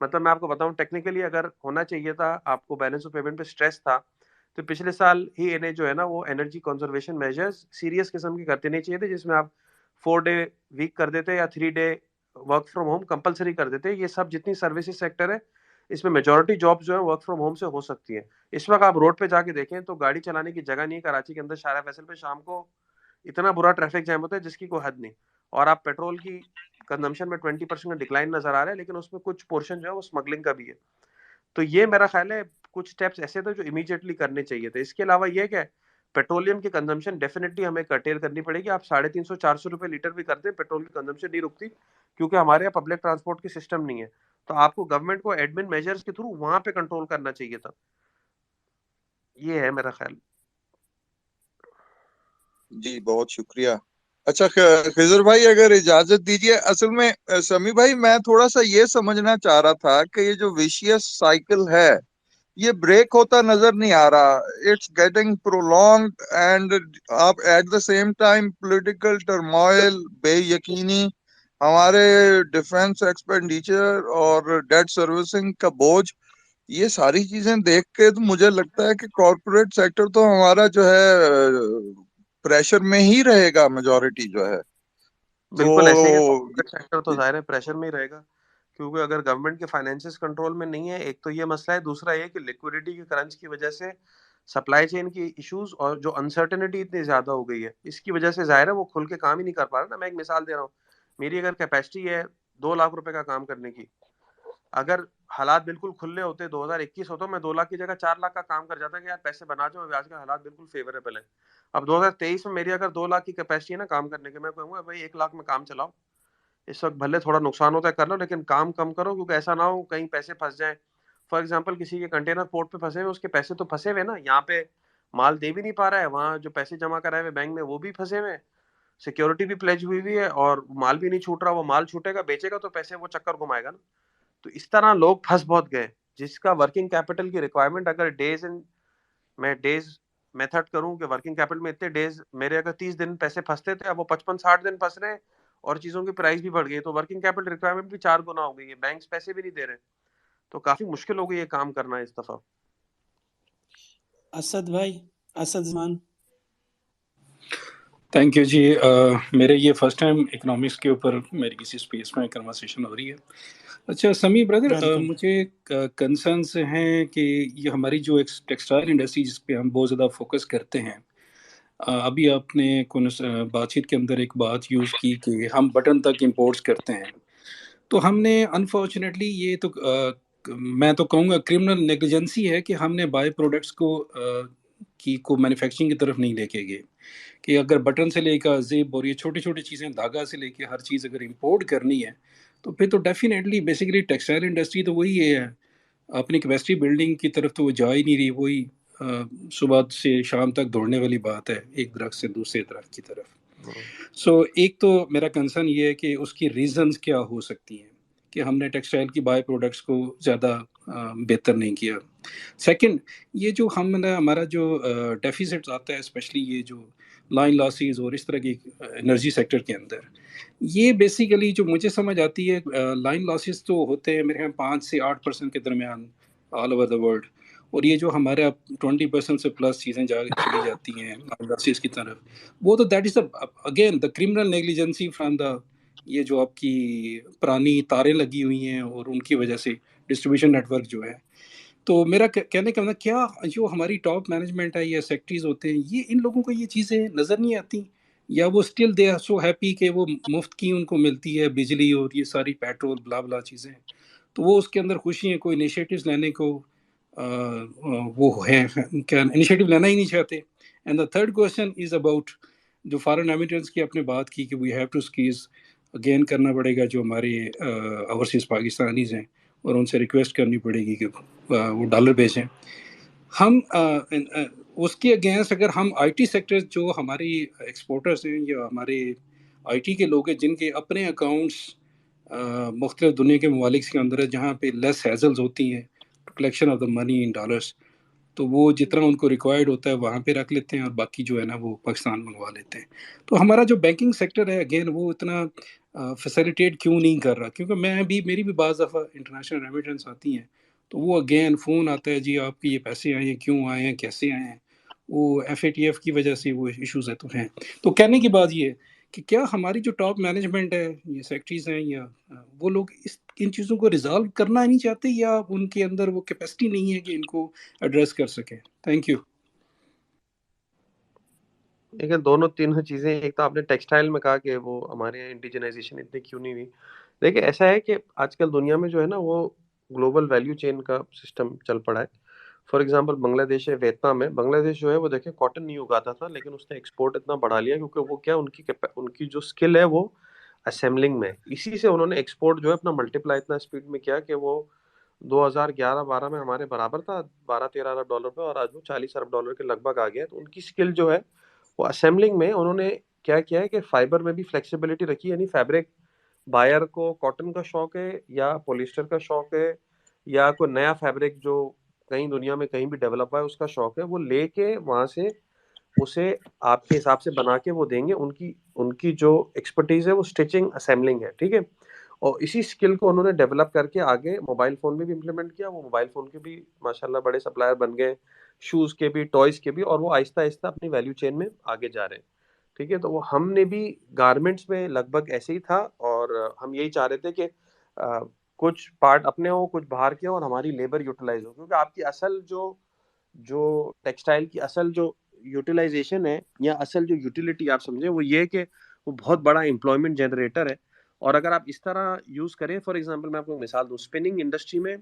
मतलब मैं आपको बताऊं, टेक्निकली अगर होना चाहिए था आपको बैलेंस ऑफ पेमेंट पे स्ट्रेस था, तो पिछले साल ही इन्हें जो है ना वो एनर्जी कंजर्वेशन मेजर्स सीरियस किस्म के करते नहीं चाहिए थे, जिसमें आप 4 डे वीक कर देते या 3 day work from home compulsory कर देते। ये सब जितनी सर्विसेज सेक्टर है, इसमें मेजोरिटी जॉब्स जो है वर्क फ्रॉम होम से हो सकती है। इस वक्त आप रोड पे जाके देखें तो गाड़ी चलाने की जगह नहीं है कराची के अंदर। शारा फैसल पे शाम को इतना बुरा ट्रैफिक जैम होता है जिसकी कोई हद नहीं। और आप पेट्रोल की कंजम्पशन में 20% का डिक्लाइन नजर आ रहा है, लेकिन उसमें कुछ पोर्शन जो है वो स्मगलिंग का भी है। तो ये मेरा ख्याल है कुछ स्टेप्स ऐसे थे जो इमीडिएटली करने चाहिए थे। इसके अलावा ये क्या है, पेट्रोलियम की कंजम्पशन डेफिनेटली हमें कर्टेल करनी पड़ेगी। आप 350-400 रुपए लीटर भी करते हैं, पेट्रोल की कंजम्पशन नहीं रुकती, क्योंकि हमारे यहाँ पब्लिक ट्रांसपोर्ट की सिस्टम नहीं है। तो आपको गवर्नमेंट को एडमिन मेजर्स के थ्रू वहां पे कंट्रोल करना चाहिए था। ये है मेरा ख्याल। जी बहुत शुक्रिया। अच्छा खिजर भाई अगर इजाजत दीजिए, असल में समी भाई मैं थोड़ा सा ये समझना चाह रहा था कि ये जो विशियस साइकिल है ये ब्रेक होता नजर नहीं आ रहा, इट्स गेटिंग प्रोलॉन्ग्ड एंड आप at the same time political turmoil, बेयकीनी, हमारे डिफेंस एक्सपेंडिचर और डेट सर्विसिंग का बोझ, ये सारी चीजें देख के तो मुझे लगता है कि कॉरपोरेट सेक्टर तो हमारा जो है प्रेशर में ही रहेगा, मेजॉरिटी जो है। बिल्कुल ऐसे ही है, तो कॉर्पोरेट सेक्टर तो जाहिर है प्रेशर में ही रहेगा, क्योंकि अगर गवर्नमेंट के फाइनेंसेस कंट्रोल में नहीं है, एक तो ये मसला है, दूसरा ये कि लिक्विडिटी के क्रंच की वजह से सप्लाई चेन की इश्यूज और जो अनसर्टेनिटी इतनी ज्यादा हो गई है, इसकी वजह से जाहिर है वो खुल के काम ही नहीं कर पा रहा ना। मैं एक मिसाल दे रहा हूँ, मेरी अगर कैपेसिटी है 2 लाख रुपए का काम करने की, अगर हालात बिल्कुल खुले होते 2021 होता, मैं 2 लाख की जगह 4 लाख का काम कर जाता कि यार पैसे बना जाओ, आज के हालात बिल्कुल फेवरेबल है। अब 2023 में मेरी अगर 2 लाख की कैपेसिटी है ना काम करने की, मैं कहूंगा भाई 1 लाख में काम चलाओ, इस वक्त भले थोड़ा नुकसान होता है कर लो, लेकिन काम कम करो, क्योंकि ऐसा ना हो कहीं पैसे फंस जाए। फॉर एग्जाम्पल किसी के कंटेनर पोर्ट पे फंसे हुए, उसके पैसे तो फंसे हुए ना, यहाँ पे माल दे भी नहीं पा रहा है, वहां जो पैसे जमा कराए हुए बैंक में वो भी फंसे हुए, सिक्योरिटी भी प्लेज हुई हुई है और माल भी नहीं छूट रहा। वो माल छूटेगा, बेचेगा तो पैसे वो चक्कर घुमाएगा ना। तो इस तरह लोग फंस बहुत गए, जिसका वर्किंग कैपिटल की रिक्वायरमेंट अगर डेज इन, मैं डेज मेथड करूं कि वर्किंग कैपिटल में इतने डेज मेरे अगर 30 दिन पैसे फंसते थे, अब वो 55-60 दिन फंस रहे हैं, और चीजों की प्राइस भी बढ़ गई, तो वर्किंग कैपिटल रिक्वायरमेंट भी 4 गुना हो गई है, बैंक्स पैसे भी नहीं दे रहे, तो काफी मुश्किल हो गई है काम करना इस दफा। असद भाई, असद जमान। थैंक यू जी। मेरे ये फर्स्ट टाइम इकोनॉमिक्स के ऊपर मेरी किसी स्पेस में कन्वर्सेशन हो रही है। अच्छा समी ब्रदर, वेलकम। मुझे कंसर्न्स हैं कि ये हमारी जो टेक्सटाइल इंडस्ट्री जिस पे हम बहुत ज़्यादा फोकस करते हैं, अभी आपने बातचीत के अंदर एक बात यूज़ की कि हम बटन तक इंपोर्ट्स करते हैं। तो हमने अनफॉर्चुनेटली ये तो मैं तो कहूँगा क्रिमिनल नेग्लिजेंसी है कि हमने बाय प्रोडक्ट्स को को मैन्युफैक्चरिंग की तरफ नहीं लेके गए, कि अगर बटन से लेकर जेब और ये छोटी छोटी चीज़ें, धागा से लेके हर चीज़ अगर इंपोर्ट करनी है, तो फिर तो डेफिनेटली बेसिकली टेक्सटाइल इंडस्ट्री तो वही है, अपनी कैपेसिटी बिल्डिंग की तरफ तो वो जा ही नहीं रही, वही सुबह से शाम तक दौड़ने वाली बात है एक दरख्त से दूसरे दरख्त की तरफ। सो एक तो मेरा कंसर्न ये है कि उसकी रीजंस क्या हो सकती हैं कि हमने टेक्सटाइल की बाय प्रोडक्ट्स को ज़्यादा बेहतर नहीं किया। सेकंड, ये जो हमने हमारा जो डेफिसिट आता है, स्पेशली ये जो लाइन लॉसेस और इस तरह की एनर्जी सेक्टर के अंदर, ये बेसिकली जो मुझे समझ आती है, लाइन लॉसेस तो होते हैं मेरे यहाँ 5 से 8% के दरमियान ऑल ओवर द वर्ल्ड, और ये जो हमारे 20% से प्लस चीज़ें चली जाती हैं लाइन लॉसेस की तरफ, वो तो that is again the criminal negligence from the, ये जो आपकी पुरानी तारें लगी हुई हैं और उनकी वजह से डिस्ट्रीब्यूशन नेटवर्क जो है। तो मेरा कहने का मतलब, क्या जो हमारी टॉप मैनेजमेंट है या सेक्रेटरीज होते हैं, ये इन लोगों को ये चीज़ें नज़र नहीं आती, या वो still they are so happy कि वो मुफ्त की उनको मिलती है बिजली और ये सारी पेट्रोल ब्ला ब्ला चीज़ें, तो वो उसके अंदर खुशी है, कोई इनिशिएटिव्स लेने को वो है, क्या इनिशिएटिव लेना ही नहीं चाहते। And the third question is about जो फॉरेन एमिटेंट्स की आपने बात की कि we have to squeeze again करना पड़ेगा जो हमारे ओवरसीज़ पाकिस्तानीज हैं, और उनसे रिक्वेस्ट करनी पड़ेगी कि वो डॉलर भेजें। हम उसके अगेंस्ट अगर हम आईटी सेक्टर जो हमारी एक्सपोर्टर्स हैं या हमारे आईटी के लोग हैं जिनके अपने अकाउंट्स मुख्तलिफ दुनिया के ममालिक के अंदर है जहाँ पे लेस हैजल्स होती हैं collection of the money in dollars, तो वो जितना उनको रिक्वायर्ड होता है वहाँ पे रख लेते हैं और बाकी जो है ना वो पाकिस्तान मंगवा लेते हैं। तो हमारा जो बैंकिंग सेक्टर है अगेन वो इतना फैसिलिटेट क्यों नहीं कर रहा, क्योंकि मैं भी, मेरी भी बाज़ दफ़ा इंटरनेशनल रेमिटेंस आती हैं, तो वो अगेन फ़ोन आता है, जी आपके ये पैसे आए हैं, क्यों आए हैं, कैसे आए हैं, वो FATF की वजह से वो इश्यूज़ है तो हैं। तो कहने की बात ये है कि क्या हमारी जो टॉप मैनेजमेंट है, ये सेक्रेटरीज हैं या वो लोग इन चीज़ों को रिजॉल्व करना नहीं चाहते, या उनके अंदर वो कैपेसिटी नहीं है कि इनको एड्रेस कर सकें। Thank you. देखिए दोनों तीनों चीजें, एक तो आपने टेक्सटाइल में कहा कि वो हमारे यहाँ इंडिजिनाइजेशन इतनी क्यों नहीं हुई। देखिए ऐसा है कि आजकल दुनिया में जो है ना वो ग्लोबल वैल्यू चेन का सिस्टम चल पड़ा है। फॉर एग्जांपल बांग्लादेश है, वियतनाम है, बांग्लादेश जो है वो देखिए कॉटन नहीं उगाता था, लेकिन उसने एक्सपोर्ट इतना बढ़ा लिया, क्योंकि वो क्या उनकी जो स्किल है वो असेंबलिंग में, इसी से उन्होंने एक्सपोर्ट जो है अपना मल्टीप्लाई इतना स्पीड में किया कि वो 2011-12 में हमारे बराबर था, 12-13 अरब डॉलर पे, और आज वो 40 अरब डॉलर के लगभग आ गया है। तो उनकी स्किल जो है वो असेंबलिंग में उन्होंने क्या किया है कि फाइबर में भी फ्लेक्सिबिलिटी रखी, यानी फैब्रिक बायर को कॉटन का शौक है या पॉलिस्टर का शौक है या कोई नया फैब्रिक जो कहीं दुनिया में कहीं भी डेवलप हुआ है उसका शौक है, वो लेके वहां से उसे आपके हिसाब से बना के वो देंगे। उनकी उनकी जो एक्सपर्टीज है वो स्टिचिंग असेंबलिंग है, ठीक है। और इसी स्किल को उन्होंने डेवलप करके आगे मोबाइल फोन में भी इम्प्लीमेंट किया। वो मोबाइल फोन के भी माशाल्लाह बड़े सप्लायर बन गए, शूज के भी, टॉयज के भी, और वो आहिस्ता आहिस्ता अपनी वैल्यू चेन में आगे जा रहे हैं, ठीक है। तो वो हमने भी गारमेंट्स में लगभग ऐसे ही था, और हम यही चाह रहे थे कि कुछ पार्ट अपने हो, कुछ बाहर के हो, और हमारी लेबर यूटिलाइज हो, क्योंकि आपकी असल जो जो टेक्सटाइल की असल जो यूटिलाइजेशन है या असल जो यूटिलिटी आप समझे, वो ये कि वो बहुत बड़ा एम्प्लॉयमेंट जनरेटर है। और अगर आप इस तरह यूज करें, फॉर एग्जांपल मैं आपको एक मिसाल दूं, स्पिनिंग इंडस्ट्री में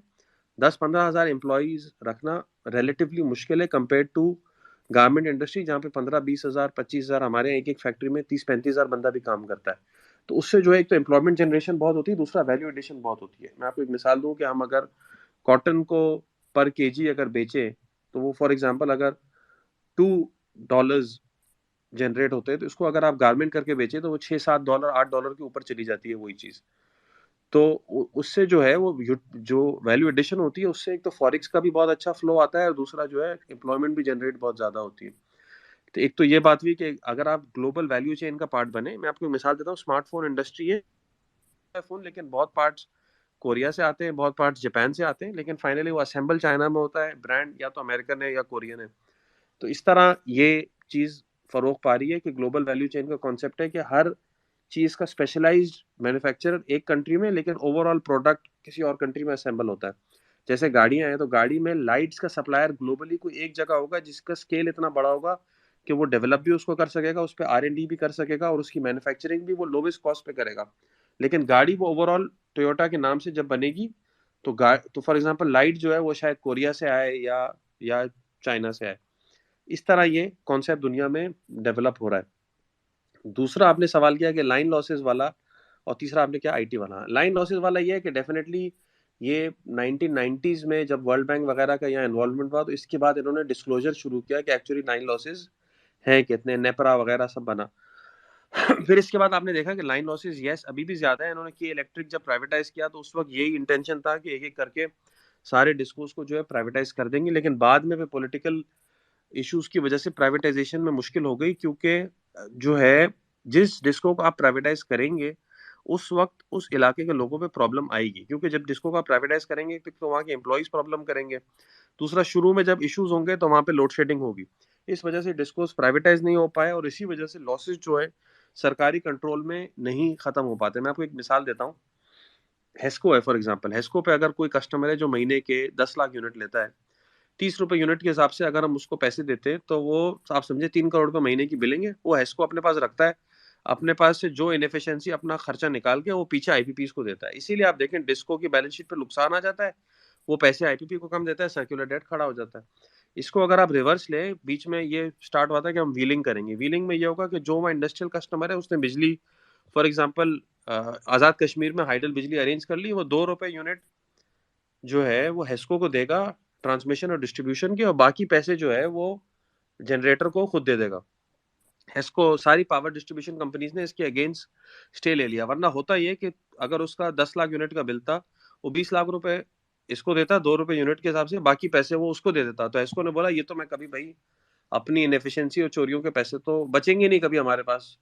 10-15 हज़ार एम्प्लॉयज रखना रिलेटिवली मुश्किल है कंपेयर टू गारमेंट इंडस्ट्री, जहाँ पे 15-20 हज़ार 25 हज़ार, हमारे एक एक फैक्ट्री में 30-35 हज़ार बंदा भी काम करता है। तो उससे जो है एक तो एम्प्लॉयमेंट जनरेशन बहुत होती है, दूसरा वैल्यू एडिशन बहुत होती है। मैं आपको एक मिसाल दूं कि हम अगर कॉटन को पर केजी अगर बेचे, तो वो फॉर एग्जांपल अगर $2 जनरेट होते हैं, तो इसको अगर आप गारमेंट करके बेचे तो वो $6-7 $8 के ऊपर चली जाती है वही चीज। तो उससे जो है वो जो वैल्यू एडिशन होती है, उससे एक तो फॉरेक्स का भी बहुत अच्छा फ्लो आता है, और दूसरा जो है एम्प्लॉयमेंट भी जनरेट बहुत ज्यादा होती है। तो एक तो ये बात हुई कि अगर आप ग्लोबल वैल्यू चेन का पार्ट बने, मैं आपको एक मिसाल देता हूँ, स्मार्टफोन इंडस्ट्री है फोन, लेकिन बहुत पार्ट्स कोरिया से आते हैं, बहुत पार्ट्स जापान से आते हैं, लेकिन फाइनली वो असेंबल चाइना में होता है, ब्रांड या तो अमेरिकन है या कोरियन है। तो इस तरह ये चीज फरोग पा रही है कि ग्लोबल वैल्यू चेन का कॉन्सेप्ट है कि हर चीज का स्पेशलाइज्ड मैन्युफैक्चरर एक कंट्री में, लेकिन ओवरऑल प्रोडक्ट किसी और कंट्री में असेंबल होता है। जैसे गाड़ियां हैं, तो गाड़ी में लाइट्स का सप्लायर ग्लोबली कोई एक जगह होगा जिसका स्केल इतना बड़ा होगा कि वो डेवलप भी उसको कर सकेगा, उस पर R&D भी कर सकेगा, और उसकी मैन्युफैक्चरिंग भी वो लोवेस्ट कॉस्ट पे करेगा। लेकिन गाड़ी वो ओवरऑल टोयोटा के नाम से जब बनेगी, तो फॉर एग्जांपल लाइट जो है वो शायद कोरिया से आए या चाइना से आए। इस तरह ये कॉन्सेप्ट दुनिया में डेवलप हो रहा है। दूसरा आपने सवाल किया कि लाइन लॉसेस वाला, और तीसरा आपने क्या IT वाला। लाइन लॉसेस वाला ये है कि डेफिनेटली ये 1990s में जब वर्ल्ड बैंक वगैरह का यहाँ इन्वॉल्वमेंट हुआ, तो इसके बाद इन्होंने डिस्क्लोजर शुरू किया कि एक्चुअली लाइन लॉसेस हैं कितने, नेपरा वगैरह सब बना। फिर इसके बाद आपने देखा कि लाइन लॉसेस यस अभी भी ज्यादा है। इन्होंने की इलेक्ट्रिक जब प्राइवेटाइज किया, तो उस वक्त यही इंटेंशन था कि एक एक करके सारे डिस्कोस को जो है प्राइवेटाइज कर देंगे, लेकिन बाद में पॉलिटिकल इश्यूज की वजह से प्राइवेटाइजेशन में मुश्किल हो गई, क्योंकि जो है जिस डिस्को को आप प्राइवेटाइज करेंगे, उस वक्त उस इलाके के लोगों पे प्रॉब्लम आएगी, क्योंकि जब डिस्को का प्राइवेटाइज करेंगे तो वहाँ के एम्प्लॉइज प्रॉब्लम करेंगे, दूसरा शुरू में जब इश्यूज होंगे तो वहाँ पे लोड शेडिंग होगी। इस वजह से डिस्कोस प्राइवेटाइज नहीं हो पाए, और इसी वजह से लॉसेज जो है सरकारी कंट्रोल में नहीं खत्म हो पाते। मैं आपको एक मिसाल देता हूँ, हेस्को है फॉर एग्जांपल। हेस्को पे अगर कोई कस्टमर है जो महीने के 10 लाख यूनिट लेता है, 30 रुपए यूनिट के हिसाब से अगर हम उसको पैसे देते हैं, तो वो आप समझे 3 करोड़ रुपए महीने की बिलेंगे। वो हेस्को अपने पास रखता है, अपने पास से जो इनएफिशिएंसी अपना खर्चा निकाल के वो पीछे IPPs को देता है। इसीलिए आप देखें डिस्को की बैलेंस शीट पे नुकसान आ जाता है, वो पैसे IPP को कम देता है, सर्कुलर डेट खड़ा हो जाता है। इसको अगर आप रिवर्स ले, बीच में ये स्टार्ट हुआ था कि हम व्हीलिंग करेंगे। व्हीलिंग में ये होगा कि जो वहाँ इंडस्ट्रियल कस्टमर है, उसने बिजली फॉर एग्जांपल आजाद कश्मीर में हाइडल बिजली अरेंज कर ली, वो 2 रुपए यूनिट जो है वो हेस्को को देगा ट्रांसमिशन और डिस्ट्रीब्यूशन की, और बाकी पैसे जो है वो जनरेटर को खुद दे देगा। हेस्को सारी पावर डिस्ट्रीब्यूशन कंपनीज ने इसके अगेंस्ट स्टे ले लिया, वरना होता ये कि अगर उसका 10 लाख यूनिट का बिल था, वो 20 लाख रुपए इसको देता 2 रुपए यूनिट के हिसाब से, बाकी पैसे वो उसको दे देता। तो हेस्को ने बोला ये तो मैं कभी भाई अपनी इनएफिशिएंसी और चोरियों के पैसे तो बचेंगे नहीं कभी हमारे पास,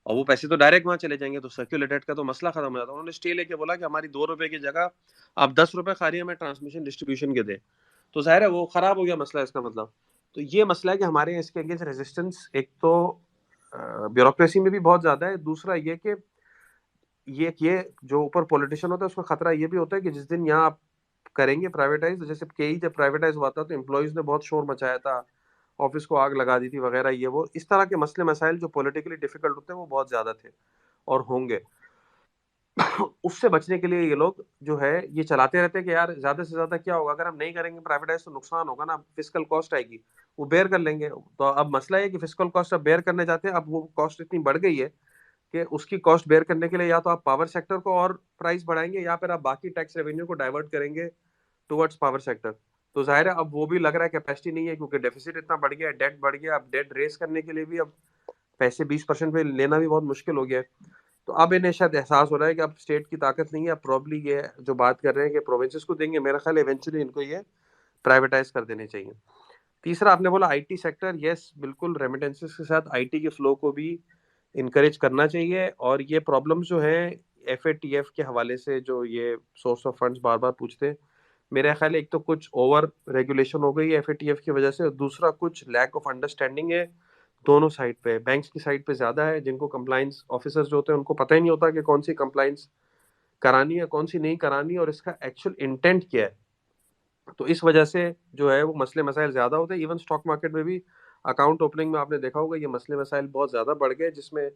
और वो पैसे तो डायरेक्ट वहां चले जाएंगे, तो सर्कुलर डेट का तो मसला खत्म हो जाता। उन्होंने स्टे लेके बोला कि हमारी 2 रुपए की जगह आप 10 रुपए खा रही है, हमें ट्रांसमिशन डिस्ट्रीब्यूशन के दे। तो जाहिर है वो खराब हो गया मसला, इसका मतलब। तो ये मसला है कि हमारे यहाँ इसके अगेंस्ट रेजिस्टेंस एक तो ब्यूरोक्रेसी में भी बहुत ज्यादा है, दूसरा ये कि ये जो ऊपर पॉलिटिशियन होता है उसका खतरा ये भी होता है कि जिस दिन यहाँ आप करेंगे प्राइवेटाइज, जैसे KE जब प्राइवेटाइज हुआ था तो एम्प्लॉयज ने बहुत शोर मचाया था, ऑफिस को आग लगा दी थी वगैरह, ये वो इस तरह के मसले मसाइल जो पॉलिटिकली डिफिकल्ट होते हैं वो बहुत ज्यादा थे और होंगे। उससे बचने के लिए ये लोग जो है ये चलाते रहते हैं कि यार ज्यादा से ज्यादा क्या होगा, अगर हम नहीं करेंगे प्राइवेटाइज तो नुकसान होगा ना, फिजिकल कॉस्ट आएगी, वो बेयर कर लेंगे। तो अब मसला है कि फिजिकल कॉस्ट अब बेयर करने जाते हैं, अब वो कॉस्ट इतनी बढ़ गई है कि उसकी कॉस्ट बेयर करने के लिए या तो आप पावर सेक्टर को और प्राइस बढ़ाएंगे, या फिर आप बाकी टैक्स रेवेन्यू को डाइवर्ट करेंगे टुवर्ड्स पावर सेक्टर। तो जाहिर है अब वो भी लग रहा है कैपेसिटी नहीं है, क्योंकि डेफिसिट इतना बढ़ गया है, डेट बढ़ गया, अब डेट रेस करने के लिए भी अब पैसे 20% पे लेना भी बहुत मुश्किल हो गया है। तो अब इन्हें शायद एहसास हो रहा है कि अब स्टेट की ताकत नहीं है, अब प्रॉब्ली ये जो बात कर रहे हैं कि प्रोविंसेस को देंगे, मेरा ख्याल इवेंचुअली इनको ये प्राइवेटाइज कर देने चाहिए। तीसरा आपने बोला आईटी सेक्टर, यस बिल्कुल, रेमिटेंसेस के साथ आईटी के फ्लो को भी इनकरेज करना चाहिए। और ये प्रॉब्लम जो है एफएटीएफ के हवाले से, जो ये सोर्स ऑफ फंड्स बार बार पूछते हैं, मेरा ख्याल है एक तो कुछ ओवर रेगुलेशन हो गई है एफएटीएफ की वजह से, और दूसरा कुछ लैक ऑफ अंडरस्टैंडिंग है दोनों साइड पे। बैंक्स की साइड पे ज्यादा है, जिनको कंप्लाइंस ऑफिसर्स जो होते हैं उनको पता ही नहीं होता कि कौन सी कंप्लाइंस करानी है कौन सी नहीं करानी और इसका एक्चुअल इंटेंट क्या है। तो इस वजह से जो है वो मसले मसाइल ज्यादा होते हैं। इवन स्टॉक मार्केट में भी अकाउंट ओपनिंग में आपने देखा होगा ये मसले मसाइल बहुत ज्यादा बढ़ गए, जिसमें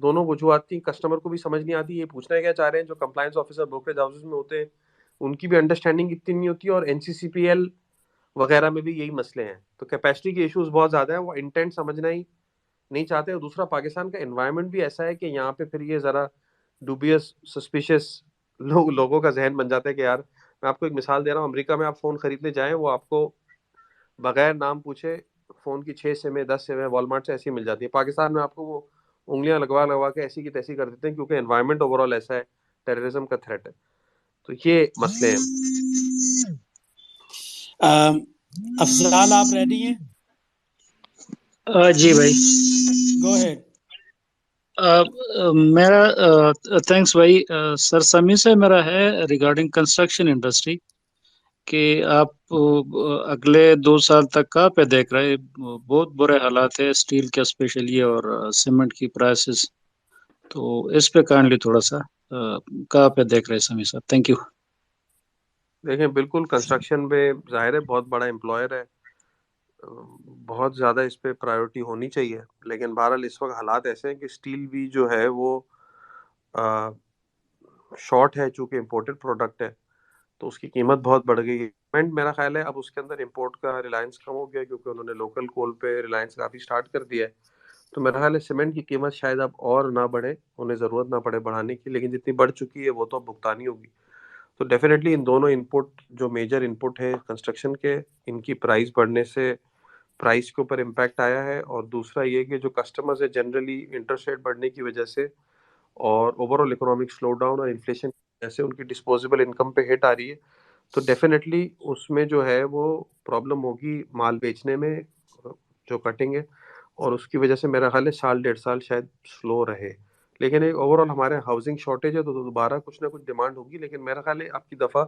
दोनों वजूहत थी। कस्टमर को भी समझ नहीं आती ये पूछना क्या चाह रहे हैं, जो कंप्लायंस ऑफिसर ब्रोकरेज हाउसेज में होते हैं उनकी भी अंडरस्टैंडिंग इतनी नहीं होती, और एनसीसीपीएल वगैरह में भी यही मसले हैं। तो कैपेसिटी के इश्यूज बहुत ज्यादा है, वो इंटेंट समझना ही नहीं चाहते। और दूसरा पाकिस्तान का एनवायरनमेंट भी ऐसा है कि यहाँ पे फिर ये जरा डूबियस सस्पिशियस लोगों का जहन बन जाता है कि यार, मैं आपको एक मिसाल दे रहा हूँ, अमेरिका में आप फोन खरीदने जाएं वो आपको बगैर नाम पूछे फोन की 6 सिम 10 सिम वॉलमार्ट से ऐसी मिल जाती है। पाकिस्तान में आपको वो उंगलियां लगवा लगवा के ऐसी की तैसी कर देते हैं, क्योंकि एनवायरनमेंट ओवरऑल ऐसा है, टेररिज्म का थ्रेट है। तो ये मसले हैं। अफजाल, आप रेडी हैं? जी भाई। Go ahead. मेरा थैंक्स भाई। सर समी से मेरा है रिगार्डिंग कंस्ट्रक्शन इंडस्ट्री कि आप अगले 2 साल तक कहाँ पे देख रहे हैं? बहुत बुरे हालात है स्टील के स्पेशली और सीमेंट की प्राइसेस, तो इस पे काइंडली थोड़ा सा कहाँ पे देख रहे हैं समी सर? Thank you. देखें, बिल्कुल कंस्ट्रक्शन में जाहिर है बहुत बड़ा एम्प्लॉयर है, बहुत ज़्यादा इस पे प्रायोरिटी होनी चाहिए। लेकिन बहरहाल इस वक्त हालात ऐसे हैं कि स्टील भी जो है वो शॉर्ट है, चूंकि इम्पोर्टेड प्रोडक्ट है तो उसकी कीमत बहुत बढ़ गई है। एंड मेरा ख्याल है अब उसके अंदर इंपोर्ट का रिलायंस कम हो गया, क्योंकि उन्होंने लोकल कोल पे रिलायंस काफ़ी स्टार्ट कर दिया है। तो मेरा ख्याल है सीमेंट की कीमत शायद अब और ना बढ़े, उन्हें ज़रूरत ना पड़े बढ़ाने की, लेकिन जितनी बढ़ चुकी है वो तो अब भुगतानी होगी। तो डेफिनेटली इन दोनों इनपुट, जो मेजर इनपुट है कंस्ट्रक्शन के, इनकी प्राइस बढ़ने से प्राइस के ऊपर इम्पैक्ट आया है। और दूसरा ये कि जो कस्टमर्स है जनरली इंटरेस्ट रेट बढ़ने की वजह से और ओवरऑल इकोनॉमिक स्लो डाउन और इन्फ्लेशन की वजह से उनकी डिस्पोजेबल इनकम पे हिट आ रही है। तो डेफिनेटली उसमें जो है वो प्रॉब्लम होगी माल बेचने में, जो कटेंगे, और उसकी वजह से मेरा ख्याल है साल 1.5 साल शायद स्लो रहे। लेकिन एक ओवरऑल हमारे हाउसिंग शॉर्टेज है तो दोबारा कुछ ना कुछ डिमांड होगी, लेकिन मेरा ख्याल है आपकी दफ़ा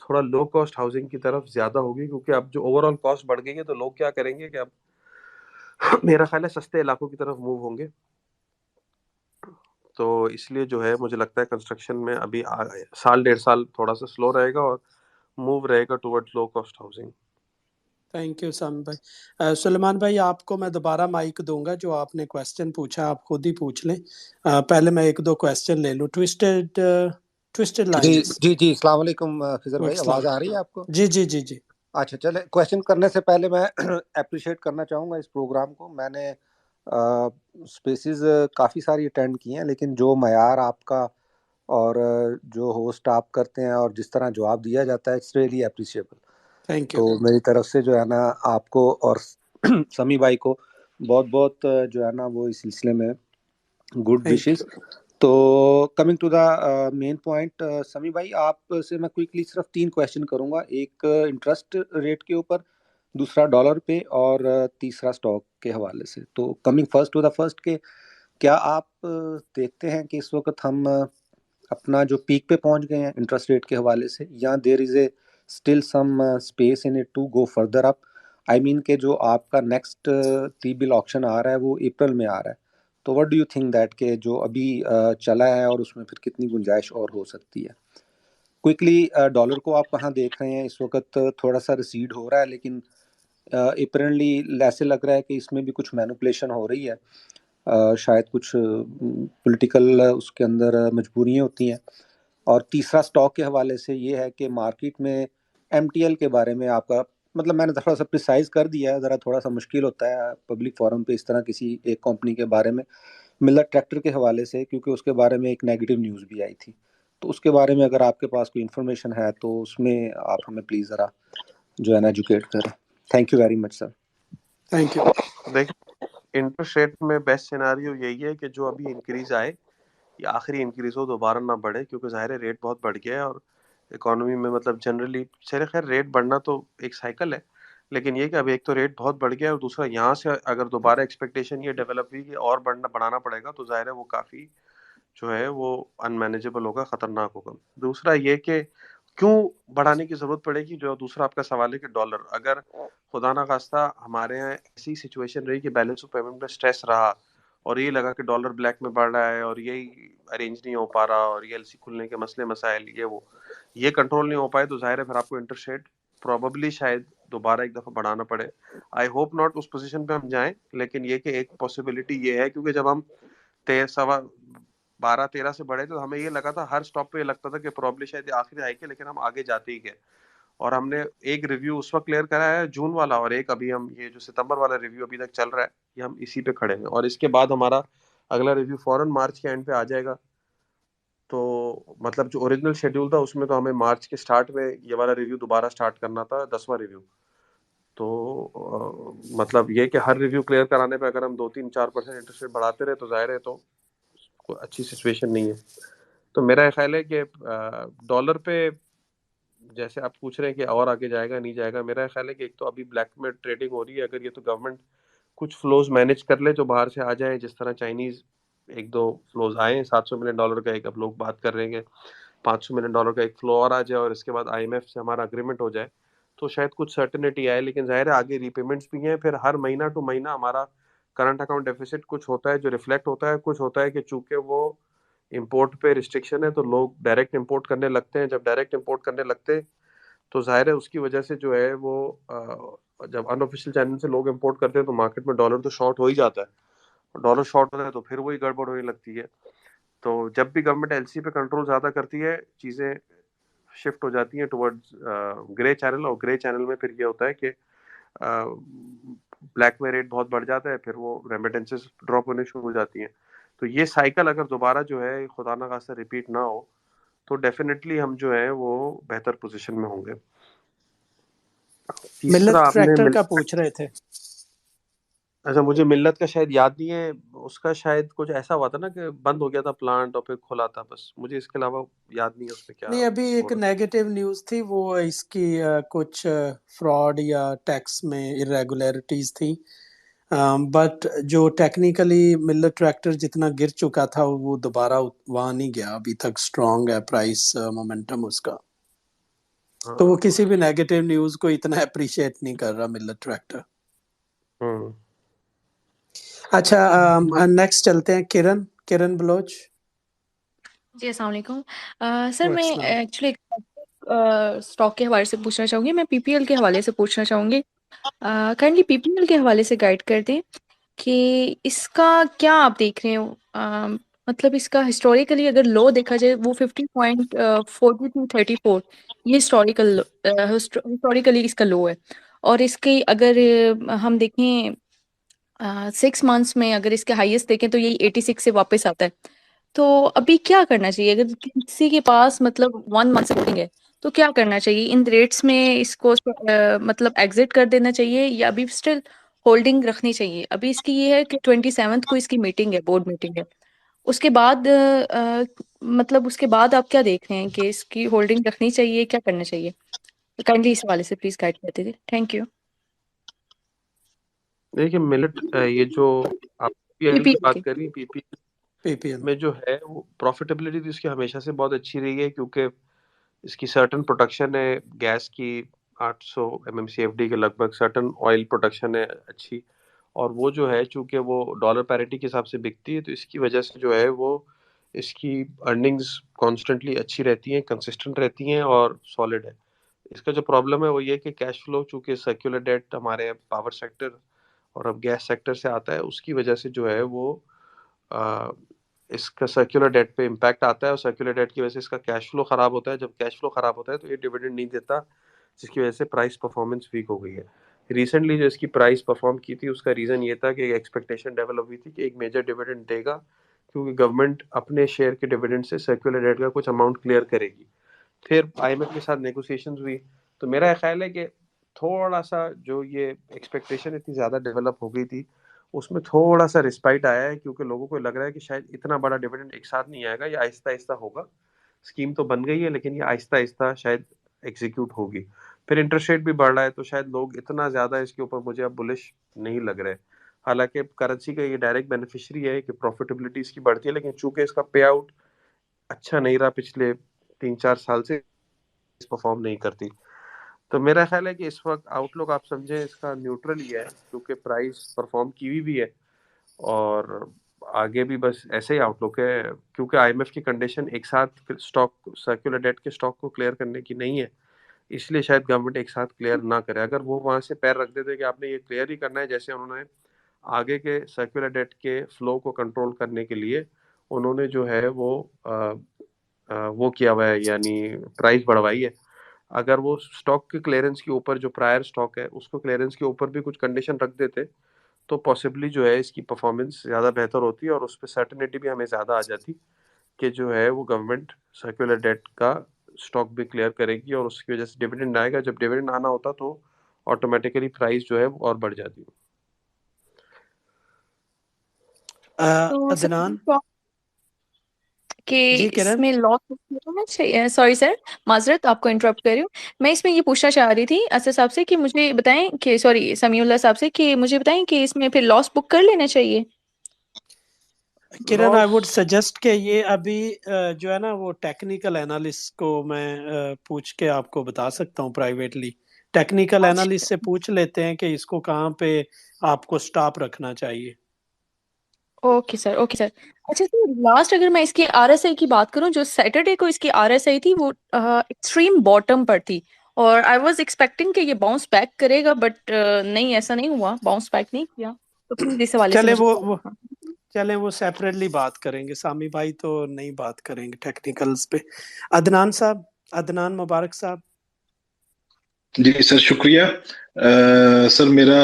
थोड़ा लो कॉस्ट हाउसिंग की तरफ ज़्यादा होगी, क्योंकि अब जो ओवरऑल कॉस्ट बढ़ गई है तो लोग क्या करेंगे कि अब मेरा ख्याल है सस्ते इलाकों की तरफ मूव होंगे। तो इसलिए जो है मुझे लगता है कंस्ट्रक्शन में अभी साल 1.5 साल थोड़ा सा स्लो रहेगा और मूव रहेगा towards low cost housing. Thank you Sami भाई। सुलेमान भाई, आपको मैं दोबारा माइक दूंगा, जो आपने क्वेश्चन पूछा आप खुद ही पूछ लें। पहले मैं एक दो क्वेश्चन ले लूं। ट्विस्टेड जी लाइंस। जी जी, अस्सलाम वालेकुम फिजर भाई, वालेकुम आवाज़ आ रही है आपको? जी जी जी जी। अच्छा, चले क्वेश्चन करने से पहले मैं अप्रिशिएट करना चाहूँगा इस प्रोग्राम को। मैंने स्पेसेस काफ़ी सारी अटेंड की हैं, लेकिन जो मयार आपका और जो होस्ट आप करते हैं और जिस तरह जवाब दिया जाता है, it's really appreciable. Thank you. तो मेरी तरफ से जो है ना आपको और समी भाई को बहुत बहुत जो है ना वो इस सिलसिले में गुड थैंक विशेस। यू। तो coming to the main point, Sami भाई आपसे मैं क्विकली सिर्फ 3 क्वेश्चन करूंगा। एक इंटरेस्ट रेट के ऊपर, दूसरा डॉलर पे, और तीसरा स्टॉक के हवाले से। तो coming first to the first के, क्या आप देखते हैं कि इस वक्त हम अपना जो पीक पे पहुंच गए हैं इंटरेस्ट रेट के हवाले से, या there is a still some space in it to go further up? I mean के जो आपका नेक्स्ट टी बिल ऑक्शन आ रहा है वो अप्रैल में आ रहा है, तो what do you think that के जो अभी चला है और उसमें फिर कितनी गुंजाइश और हो सकती है? क्विकली डॉलर को आप कहाँ देख रहे हैं इस वक्त? थोड़ा सा रिसीड हो रहा है, लेकिन अपेरेंटली ऐसे लग रहा है कि इसमें भी कुछ मैनिपुलेशन हो रही है। शायद कुछ पॉलिटिकल उसके अंदर मजबूरियाँ होती हैं। और तीसरा स्टॉक के हवाले से ये है कि मार्केट में एमटीएल के बारे में आपका, मतलब मैंने थोड़ा सा प्रिसाइज कर दिया है, ज़रा थोड़ा सा मुश्किल होता है पब्लिक फोरम पे इस तरह किसी एक कंपनी के बारे में। मिलर ट्रैक्टर के हवाले से, क्योंकि उसके बारे में एक नेगेटिव न्यूज़ भी आई थी, तो उसके बारे में अगर आपके पास कोई इन्फॉर्मेशन है तो उसमें आप हमें प्लीज़ ज़रा जो है ना एजुकेट करें। Thank you very much sir. Thank you. देखिए, इंटरेस्ट रेट में बेस्ट सिनेरियो यही है कि जो अभी इंक्रीज आए ये आखिरी इंक्रीज हो, दोबारा ना बढ़े, क्योंकि ज़ाहिर है रेट बहुत बढ़ गया है और इकोनॉमी में मतलब जनरली चले, खैर रेट बढ़ना तो एक साइकिल है, लेकिन ये कि अब एक तो रेट बहुत बढ़ गया है और दूसरा यहाँ से अगर दोबारा एक्सपेक्टेशन ये डेवलप हुई कि और बढ़ाना पड़ेगा तो ज़ाहिर है वो काफ़ी जो है वो अनमैनेजेबल होगा, खतरनाक होगा। दूसरा ये कि क्यों बढ़ाने की जरूरत पड़ेगी, जो दूसरा आपका सवाल है कि डॉलर अगर खुदा ना खास्ता हमारे यहाँ ऐसी सिचुएशन रही कि बैलेंस ऑफ पेमेंट में स्ट्रेस रहा और ये लगा कि डॉलर ब्लैक में बढ़ रहा है और यही अरेंज नहीं हो पा रहा और ये एलसी खुलने के मसले मसाइल ये कंट्रोल नहीं हो पाए, तो जाहिर है फिर आपको इंटरेस्ट रेट प्रोबेबली शायद दोबारा एक दफा बढ़ाना पड़े। आई होप नॉट उस पोजीशन पे हम जाएं, लेकिन ये कि एक पॉसिबिलिटी ये है, क्योंकि जब हम 12-13 से बढ़े तो हमें ये लगा था, हर स्टॉप पे ये लगता था कि प्रॉब्ली शायद ये आखिरी हाइक है, लेकिन हम आगे जाते ही गए। और हमने एक रिव्यू उस वक्त क्लियर करा है जून वाला, और एक अभी हम ये जो सितंबर वाला रिव्यू अभी तक चल रहा है, ये हम इसी पे खड़े हैं और इसके बाद हमारा अगला रिव्यू फौरन मार्च के एंड पे आ जाएगा। तो मतलब जो ओरिजिनल शेड्यूल था उसमें तो हमें मार्च के स्टार्ट में ये वाला रिव्यू दोबारा स्टार्ट करना था, 10वां रिव्यू। तो मतलब ये कि हर रिव्यू क्लियर कराने पे अगर हम 2-3-4% इंटरेस्ट रेट बढ़ाते रहे तो जाहिर है तो कोई अच्छी सिचुएशन नहीं है। तो मेरा ख्याल है कि डॉलर पे जैसे आप पूछ रहे हैं कि और आगे जाएगा नहीं जाएगा, मेरा ख्याल है कि एक तो अभी ब्लैक में ट्रेडिंग हो रही है, अगर ये तो गवर्नमेंट कुछ फ्लोज मैनेज कर ले जो बाहर से आ जाए, जिस तरह चाइनीज एक दो फ्लोज आए हैं, $700 मिलियन का एक, अब लोग बात कर रहे हैं $500 मिलियन का एक फ्लो और आ जाए और इसके बाद IMF से हमारा अग्रीमेंट हो जाए तो शायद कुछ सर्टेनिटी आए। लेकिन जाहिर है आगे रीपेमेंट्स भी हैं, फिर हर महीना टू महीना हमारा करंट अकाउंट डेफिसिट कुछ होता है जो रिफ्लेक्ट होता है, कुछ होता है कि चूंकि वो इंपोर्ट पे रिस्ट्रिक्शन है तो लोग डायरेक्ट इंपोर्ट करने लगते हैं। जब डायरेक्ट इंपोर्ट करने लगते हैं तो जाहिर है उसकी वजह से जो है वो जब अनऑफिशियल चैनल से लोग इंपोर्ट करते हैं तो मार्केट में डॉलर तो शॉर्ट हो ही जाता है। डॉलर शॉर्ट होता है तो फिर वही गड़बड़ होने लगती है। तो जब भी गवर्नमेंट एलसी पे कंट्रोल ज्यादा करती है, चीजें शिफ्ट हो जाती हैं टुवर्ड्स ग्रे चैनल, और ग्रे चैनल में फिर ये होता है कि ब्लैक में रेट बहुत बढ़ जाता है, फिर वो रेमिटेंसेस ड्रॉप होने शुरू हो जाती हैं। तो ये साइकिल अगर दोबारा जो है खुदा ना खास्ता रिपीट ना हो तो डेफिनेटली हम जो है वो बेहतर पोजीशन में होंगे। तीसरा मिल्लत आपने ट्रैक्टर का पूछ रहे थे। अच्छा, मुझे मिल्लत का शायद याद नहीं है, उसका शायद कुछ ऐसा हुआ था ना कि बंद हो गया था प्लांट और फिर खुला था, बस मुझे इसके अलावा याद नहीं है उसमें क्या नहीं, अभी हो एक रहा नेगेटिव न्यूज़ थी, वो इसकी कुछ फ्रॉड या टैक्स में इरेगुलरिटीज थी, बट जो टेक्निकली मिल्लत ट्रैक्टर जितना गिर चुका था वो दोबारा वहां नहीं गया, अभी तक स्ट्रांग है प्राइस मोमेंटम उसका। था। तो वो हाँ। किसी भी नेगेटिव न्यूज़ को इतना अप्रिशिएट नहीं कर रहा मिल्लत ट्रैक्टर। हम्म। अच्छा, नेक्स्ट चलते हैं किरण बलोच। जी, अस्सलाम वालेकुम। सर मैं अस्सलाम। एक्चुअली स्टॉक के हवाले से पूछना चाहूँगी, मैं पीपीएल के हवाले से पूछना चाहूँगी। काइंडली पीपीएल के हवाले से गाइड कर दें कि इसका क्या आप देख रहे हो। मतलब इसका हिस्टोरिकली अगर लो देखा जाए वो 50.4234 ये हिस्टोरिकली इसका लो है, और इसके अगर हम देखें 6 मंथ्स में अगर इसके हाईएस्ट देखें तो यही 86 से वापस आता है। तो अभी क्या करना चाहिए अगर किसी के पास मतलब 1 मंथ से होल्डिंग है, तो क्या करना चाहिए इन रेट्स में? इसको मतलब एग्जिट कर देना चाहिए या अभी स्टिल होल्डिंग रखनी चाहिए? अभी इसकी ये है कि 27th को इसकी मीटिंग है, बोर्ड मीटिंग है। उसके बाद मतलब उसके बाद आप क्या देख रहे हैं कि इसकी होल्डिंग रखनी चाहिए, क्या करना चाहिए? काइंडली इस वाले से प्लीज गाइड करते थे। Thank you. देखिए मिलेट, ये जो आप पीपीएल की पीपीएल बात के। कर रही पीपीएल पीपीएल में जो है वो प्रॉफिटेबिलिटी तो इसकी हमेशा से बहुत अच्छी रही है, क्योंकि इसकी सर्टन प्रोडक्शन है गैस की 800 MMCFD के लगभग, सर्टन ऑयल प्रोडक्शन है अच्छी, और वो जो है चूंकि वो डॉलर पैरिटी के हिसाब से बिकती है तो इसकी वजह से जो है वो इसकी अर्निंग्स कॉन्स्टेंटली अच्छी रहती हैं, कंसिस्टेंट रहती हैं और सॉलिड है। इसका जो प्रॉब्लम है वो ये कि कैश फ्लो, चूंकि सर्कुलर डेट हमारे पावर सेक्टर और अब गैस सेक्टर से आता है, उसकी वजह से जो है वो आ, इसका सर्कुलर डेट पे इम्पैक्ट आता है और सर्कुलर डेट की वजह से इसका कैश फ्लो खराब होता है। जब कैश फ्लो खराब होता है तो ये डिविडेंड नहीं देता, जिसकी वजह से प्राइस परफॉर्मेंस वीक हो गई है। रिसेंटली जो इसकी प्राइस परफॉर्म की थी उसका रीज़न ये था कि एक्सपेक्टेशन डेवलप हुई थी कि एक मेजर डिविडेंड देगा, क्योंकि गवर्नमेंट अपने शेयर के डिविडेंड से सर्कुलर डेट का कुछ अमाउंट क्लियर करेगी। फिर IMF के साथ नेगोशिएशंस हुई, तो मेरा ख्याल है कि थोड़ा सा जो ये एक्सपेक्टेशन इतनी ज़्यादा डेवलप हो गई थी, उसमें थोड़ा सा रिस्पाइट आया है, क्योंकि लोगों को लग रहा है कि शायद इतना बड़ा डिविडेंड एक साथ नहीं आएगा, ये आहिस्ता-आहिस्ता होगा। स्कीम तो बन गई है, लेकिन ये आहिस्ता-आहिस्ता शायद एग्ज़ीक्यूट होगी। फिर इंटरेस्ट रेट भी बढ़ रहा है, तो शायद लोग इतना ज़्यादा इसके ऊपर मुझे अब बुलिश नहीं लग रहे। हालाँकि करेंसी का ये डायरेक्ट बेनिफिशियरी है कि प्रॉफिटेबिलिटी इसकी बढ़ती है, लेकिन चूँकि इसका पे आउट अच्छा नहीं रहा पिछले 3-4 साल से, परफॉर्म नहीं करती। तो मेरा ख्याल है कि इस वक्त आउटलुक आप समझें इसका न्यूट्रल ही है, क्योंकि प्राइस परफॉर्म की हुई भी है और आगे भी बस ऐसे ही आउटलुक है, क्योंकि आईएमएफ की कंडीशन एक साथ स्टॉक सर्कुलर डेट के स्टॉक को क्लियर करने की नहीं है, इसलिए शायद गवर्नमेंट एक साथ क्लियर ना करे। अगर वो वहां से पैर रख देते कि आपने ये क्लियर ही करना है, जैसे उन्होंने आगे के सर्कुलर डेट के फ्लो को कंट्रोल करने के लिए उन्होंने जो है वो किया हुआ है, यानी प्राइस बढ़वाई है। अगर वो स्टॉक के क्लियरेंस के ऊपर, जो प्रायर स्टॉक है उसको क्लियरेंस के ऊपर भी कुछ कंडीशन रख देते, तो पॉसिबली जो है इसकी परफॉर्मेंस ज़्यादा बेहतर होती है और उस पर सर्टेनिटी भी हमें ज़्यादा आ जाती कि जो है वो गवर्नमेंट सर्कुलर डेट का स्टॉक भी क्लियर करेगी और उसकी वजह से डिविडेंड आएगा। जब डिविडेंड आना होता तो ऑटोमेटिकली प्राइस जो है वो और बढ़ जाती है। तो सर अदनान कि जी किरण, इसमें लॉस होना चाहिए, सॉरी सर, माजरत आपको इंटरप्ट कर रही हूँ। मैं इसमें ये पूछना चाह रही थी असद साहब से कि मुझे बताएं कि, सॉरी समीउल्लाह साहब से, कि मुझे बताएं कि इसमें फिर लॉस बुक कर लेना चाहिए। किरण आई वुड लॉस सजेस्ट कि ये अभी जो है ना वो टेक्निकल एनालिस्ट को मैं पूछ के आपको बता सकता हूँ प्राइवेटली। टेक्निकल एनालिस्ट से पूछ लेते हैं कि इसको कहाँ पे आपको स्टॉप रखना चाहिए। Okay sir, okay sir. अच्छा सर, लास्ट अगर मैं इसकी आरएसआई की बात करूं, जो सैटरडे को इसकी आरएसआई थी वो एक्सट्रीम बॉटम पर थी और आई वाज एक्सपेक्टिंग कि ये बाउंस बैक करेगा, बट नहीं, ऐसा नहीं हुआ, बाउंस बैक नहीं किया। तो प्लीज इस हवाले से चले मुझे वो चले वो सेपरेटली बात करेंगे, सामी भाई तो नहीं बात करेंगे टेक्निकल्स पे। अदनान साहब, अदनान मुबारक साहब। जी सर, शुक्रिया। सर मेरा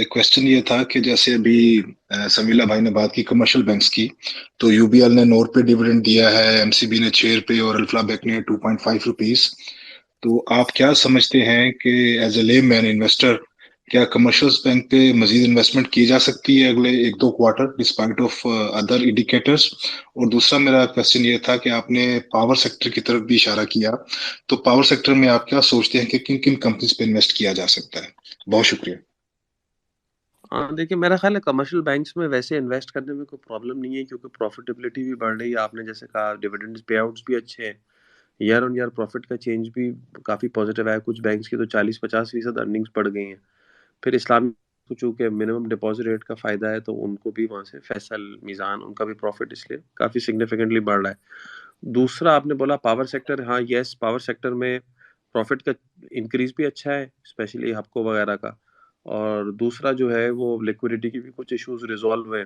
क्वेश्चन ये था कि जैसे अभी समीला भाई ने बात की कमर्शियल बैंक्स की, तो यूबीएल ने 9 रुपये डिविडेंड दिया है, एमसीबी ने 6 रुपये और अल्फा बैंक ने 2.5 रुपीस। तो आप क्या समझते हैं कि एज ए ले मैन इन्वेस्टर क्या कमर्शियल बैंक पे मजीद इन्वेस्टमेंट की जा सकती है अगले 1-2 quarter despite of other indicators? और दूसरा मेरा क्वेश्चन ये था कि आपने पावर सेक्टर की तरफ भी इशारा किया, तो पावर सेक्टर में आप क्या सोचते हैं कि किन किन कंपनीज पे इन्वेस्ट किया जा सकता है? बहुत शुक्रिया। हाँ, देखिए मेरा ख्याल है कमर्शियल बैंक्स में वैसे इन्वेस्ट करने में कोई प्रॉब्लम नहीं है, क्योंकि प्रॉफिटेबिलिटी भी बढ़ रही है। आपने जैसे कहा डिविडेंड पे आउट्स भी अच्छे हैं, ईयर ऑन ईयर प्रॉफिट का चेंज भी काफ़ी पॉजिटिव है। कुछ बैंक्स की तो 40-50% अर्निंग्स बढ़ गई हैं। फिर इस्लामी को चूंकि मिनिमम डिपॉजिट रेट का फ़ायदा है, तो उनको भी वहाँ से फैसल मीज़ान उनका भी प्रॉफिट इसलिए काफ़ी सिग्निफिकेंटली बढ़ रहा है। दूसरा आपने बोला पावर सेक्टर, हाँ यस, पावर सेक्टर में प्रॉफिट का इंक्रीज भी अच्छा है, स्पेशली हपको वगैरह का। और दूसरा जो है वो लिक्विडिटी की भी कुछ इश्यूज रिजॉल्व हुए,